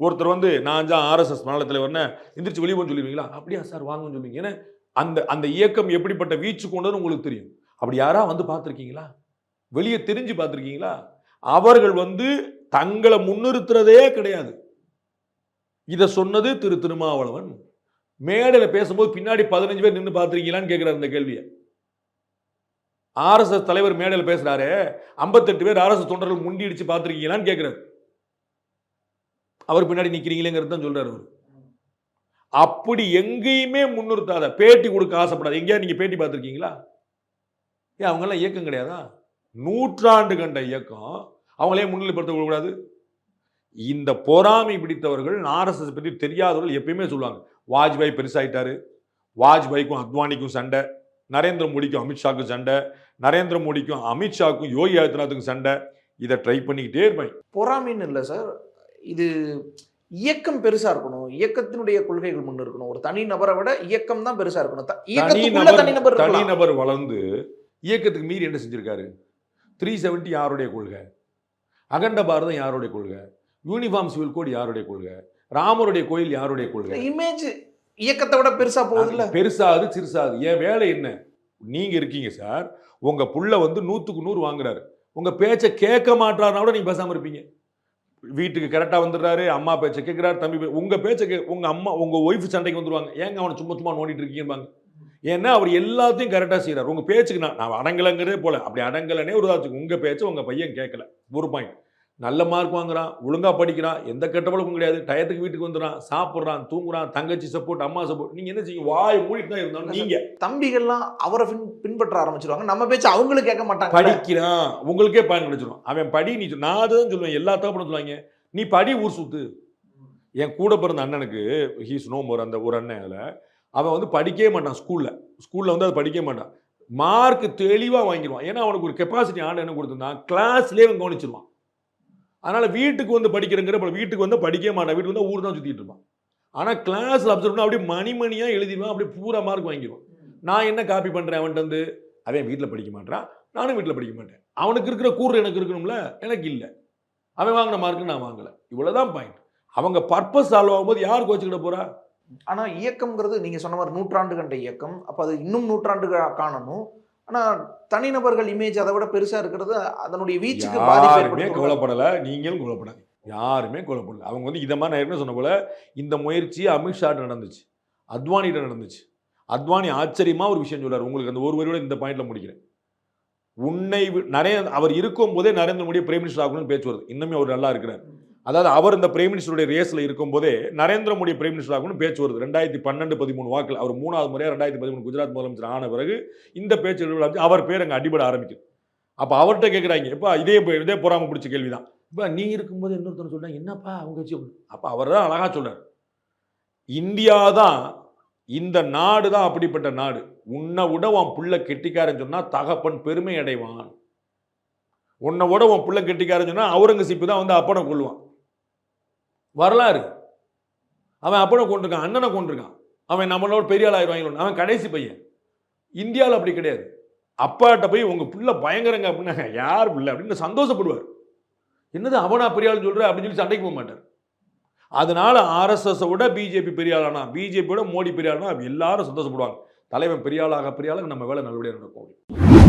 ஒருத்தர் வந்து நான் தான் ஆர்எஸ்எஸ் மாநில தலைவர்னு எந்திரிச்சு வெளியே போன்னு சொல்லுவீங்களா? அப்படியா சார், வாங்கன்னு சொல்லுவீங்க. ஏன்னா அந்த இயக்கம் எப்படிப்பட்ட வீச்சு கொண்டதுன்னு உங்களுக்கு தெரியும். அப்படி யாரா வந்து பார்த்துருக்கீங்களா? வெளியே தெரிஞ்சு பார்த்துருக்கீங்களா? அவர்கள் வந்து தங்களை முன்னிறுத்துறதே கிடையாது. இதை சொன்னது திருமாவளவன். மேடையில் பேசும்போது பின்னாடி 15 பேர் நின்று பார்த்துருக்கீங்களான்னு கேட்கிறார் இந்த கேள்வியை. ஆர்எஸ்எஸ் தலைவர் மேடையில் பேசுறாரு, 58 பேர் ஆர்எஸ்எஸ் தொண்டர்கள் முண்டி அடிச்சு பார்த்துருக்கீங்களான்னு கேட்கிறாரு. அவர் பின்னாடி நிக்கிறீங்களேங்கிறது தான் சொல்றாரு அவர். அப்படி எங்கேயுமே முன்னிறுத்தாத, பேட்டி கொடுக்க ஆசைப்படாது. எங்கேயா நீங்க பேட்டி பார்த்துருக்கீங்களா? ஏன் அவங்க எல்லாம் இயக்கம் கிடையாதா? நூற்றாண்டு கண்ட இயக்கம், அவங்களே முன்னிலைப்படுத்த கூடாது. இந்த பொறாமை பிடித்தவர்கள், ஆர்எஸ்எஸ் பற்றி தெரியாதவர்கள் எப்பயுமே சொல்லுவாங்க, வாஜ்பாய் பெருசாயிட்டாரு, வாஜ்பாய்க்கும் அத்வானிக்கும் சண்டை, நரேந்திர மோடிக்கும் அமித்ஷாக்கும் சண்டை, நரேந்திர மோடிக்கும் அமித்ஷாக்கும் யோகி ஆதித்யநாத்துக்கும் சண்டை. இதை ட்ரை பண்ணிக்கிட்டே இருப்பாங்க. பொறாமைன்னு இல்லை சார், இது இயக்கம் பெருசா இருக்கணும், இயக்கத்தினுடைய கொள்கைகள் முன்னு இருக்கணும். ஒரு தனி நபரை விட இயக்கம் தான் பெருசா இருக்கணும். தனிநபர் வளர்ந்து இயக்கத்துக்கு மீறி என்ன செஞ்சிருக்காரு? 370 யாருடைய கொள்கை? அகண்ட பாரதம் யாருடைய கொள்கை? யூனிஃபார்ம் சிவில் கோட் யாருடைய கொள்கை? ராமருடைய கோயில் யாருடைய கொள்கை? இமேஜ் இயக்கத்தை விட பெருசா போகுது இல்ல? பெருசாது சிறுசாது. என் வேலை என்ன? நீங்க இருக்கீங்க சார், உங்க புள்ள வந்து 100க்கு 100 வாங்குறாரு, உங்க பேச்சை கேட்க மாட்டாருன்னா கூட நீங்க பேசாம இருப்பீங்க. வீட்டுக்கு கரெக்டா வந்துடுறாரு, அம்மா பேச்சை கேட்கிறாரு, தம்பி உங்க பேச்சை உங்க அம்மா உங்க ஒய்ஃப் சண்டைக்கு வந்துருவாங்க. ஏங்க அவனை சும்மா நோண்டிட்டு இருக்கீங்க? ஏன்னா அவர் எல்லாத்தையும் கரெக்டா செய்யறாரு. உங்க பேச்சுக்கு நான் அடங்கலங்கிறதே போல, அப்படி அடங்கலனே ஒரு உங்க பேச்சை உங்க பையன் கேட்கல. ஒரு பாயிண்ட். நல்ல மார்க் வாங்குறான், ஒழுங்கா படிக்கிறான், எந்த கெட்ட பழக்கம் கிடையாது, டயத்துக்கு வீட்டுக்கு வந்துடுறான், சாப்பிட்றான், தூங்குறான், தங்கச்சி சப்போர்ட், அம்மா சப்போர்ட். நீங்க என்ன செய்யுங்க? வாய் மூடிட்டு தான் இருந்தாலும் நீங்க தம்பிகள்லாம் அவரை பின்பற்ற ஆரம்பிச்சிருவாங்க. நம்ம பேச்சு அவங்களுக்கு கேட்க மாட்டாங்க. படிக்கிறான், உங்களுக்கே பயன் கிடைச்சிடும். அவன் படி, நீ நான் அதுதான் சொல்லுவேன், எல்லா தகப்பனும் சொல்லுவாங்க, நீ படி ஊர் சுத்து. என் கூட பிறந்த அண்ணனுக்கு ஹீஸ் நோ மோர், அந்த ஒரு அண்ணன் அவன் வந்து படிக்கவே மாட்டான். ஸ்கூல்ல வந்து அது படிக்கவே மாட்டான். மார்க் தெளிவா வாங்கிடுவான். ஏன்னா அவனுக்கு ஒரு கெப்பாசிட்டி ஆண்டு என்ன கொடுத்துருந்தான், கிளாஸ்லேயே அவன் கவனிச்சிருவான். அதனால வீட்டுக்கு வந்து படிக்கிறங்கிற வீட்டுக்கு வந்து படிக்கவே மாட்டான், வீட்டுக்கு வந்து ஊர் தான் சுற்றிட்டு இருப்பான். ஆனால் கிளாஸில் அப்சர்வ் பண்ணால் அப்படியே மணிமணியாக எழுதிடுவான், அப்படியே பூரா மார்க் வாங்கிடுவான். நான் என்ன காப்பி பண்ணுறேன் அவன்கிட்ட வந்து, அவன் வீட்டில் படிக்க மாட்டான், நானும் வீட்டில் படிக்க மாட்டேன். அவனுக்கு இருக்கிற கூறு எனக்கு இருக்கணும்ல, எனக்கு இல்லை. அவன் வாங்கின மார்க்கு நான் வாங்கலை, இவ்வளோதான் பாயிண்ட். அவங்க பர்பஸ் சால்வ் ஆகும்போது யார் கோச்சுக்கிட்ட போகிறா? ஆனால் இயக்கம்ங்கிறது நீங்கள் சொன்ன மாதிரி நூற்றாண்டு கண்ட இயக்கம், அப்போ அது இன்னும் நூற்றாண்டு காணணும். ஆனால் தனிநபர்கள் இமேஜ் அதை விட பெருசாக இருக்கிறது அதனுடைய வீச்சுக்கு யாருமே கவலைப்படலை, நீங்களும் கவலைப்படாது, யாருமே கவலைப்படலை. அவங்க வந்து இதை மாதிரி நான் சொன்ன போல இந்த முயற்சி அமித்ஷாட்ட நடந்துச்சு, அத்வானிகிட்ட நடந்துச்சு. அத்வானி ஆச்சரியமாக ஒரு விஷயம் சொல்றாரு, உங்களுக்கு அந்த ஒரு வரியோட இந்த பாயிண்ட்ல முடிக்கிறேன். உன்னை அவர் இருக்கும் போதே நரேந்திர மோடியை பிரைம் மினிஸ்டர் ஆகணும்னு பேச்சு வருது, இன்னுமே அவர் நல்லா இருக்கிறார். அதாவது அவர் இந்த பிரைம் மினிஸ்டருடைய ரேஸில் இருக்கும் போதே நரேந்திர மோடி பிரைம் மினிஸ்டர் ஆகணும்னு பேச்சு வருது. 2012-13 வாக்கில் அவர் 3வது முறையாக 2013 குஜராத் முதலமைச்சர் ஆன பிறகு இந்த பேச்சு அவர் பேர் அங்கே அடிபட ஆரம்பிக்குது. அப்போ அவர்கிட்ட கேட்குறாங்க, இப்போ இதே பொறாம பிடிச்ச கேள்விதான். இப்போ நீ இருக்கும்போது இன்னொருத்தர் சொல்றாங்க என்னப்பா அவங்க வச்சு. அப்போ அவர் தான் அழகா சொல்றார், இந்தியா தான், இந்த நாடு தான் அப்படிப்பட்ட நாடு. உன்னை விட உன் புள்ள கெட்டிக்காரன்னு சொன்னா தகப்பன் பெருமை அடைவான். உன்னை விட உன் புள்ள கெட்டிக்காரன்னு சொன்னா அவுரங்கசீப்பு தான் வந்து அப்பனை கொள்ளுவான். வரலாறு. அவன் அப்பனை கொண்டிருக்கான், அண்ணனை கொண்டிருக்கான், அவன் நம்மளோட பெரிய ஆள் ஆயிடுவாங்க, அவன் கடைசி பையன். இந்தியாவில் அப்படி கிடையாது. அப்பாட்ட போய் உங்க புள்ள பயங்கரங்க அப்படின்னா யார் பிள்ளை அப்படின்னு சந்தோஷப்படுவார். என்னது அவனா பெரிய ஆள் சொல்ற அப்படின்னு சொல்லி சண்டைக்கு போக மாட்டார். அதனால ஆர்எஸ்எஸ் விட பிஜேபி பெரிய ஆளானா, பிஜேபியோட மோடி பெரிய ஆளானா எல்லாரும் சந்தோஷப்படுவாங்க. தலைவன் பெரிய ஆளாக நம்ம வேலை நல்லபடியாக நடக்கும்.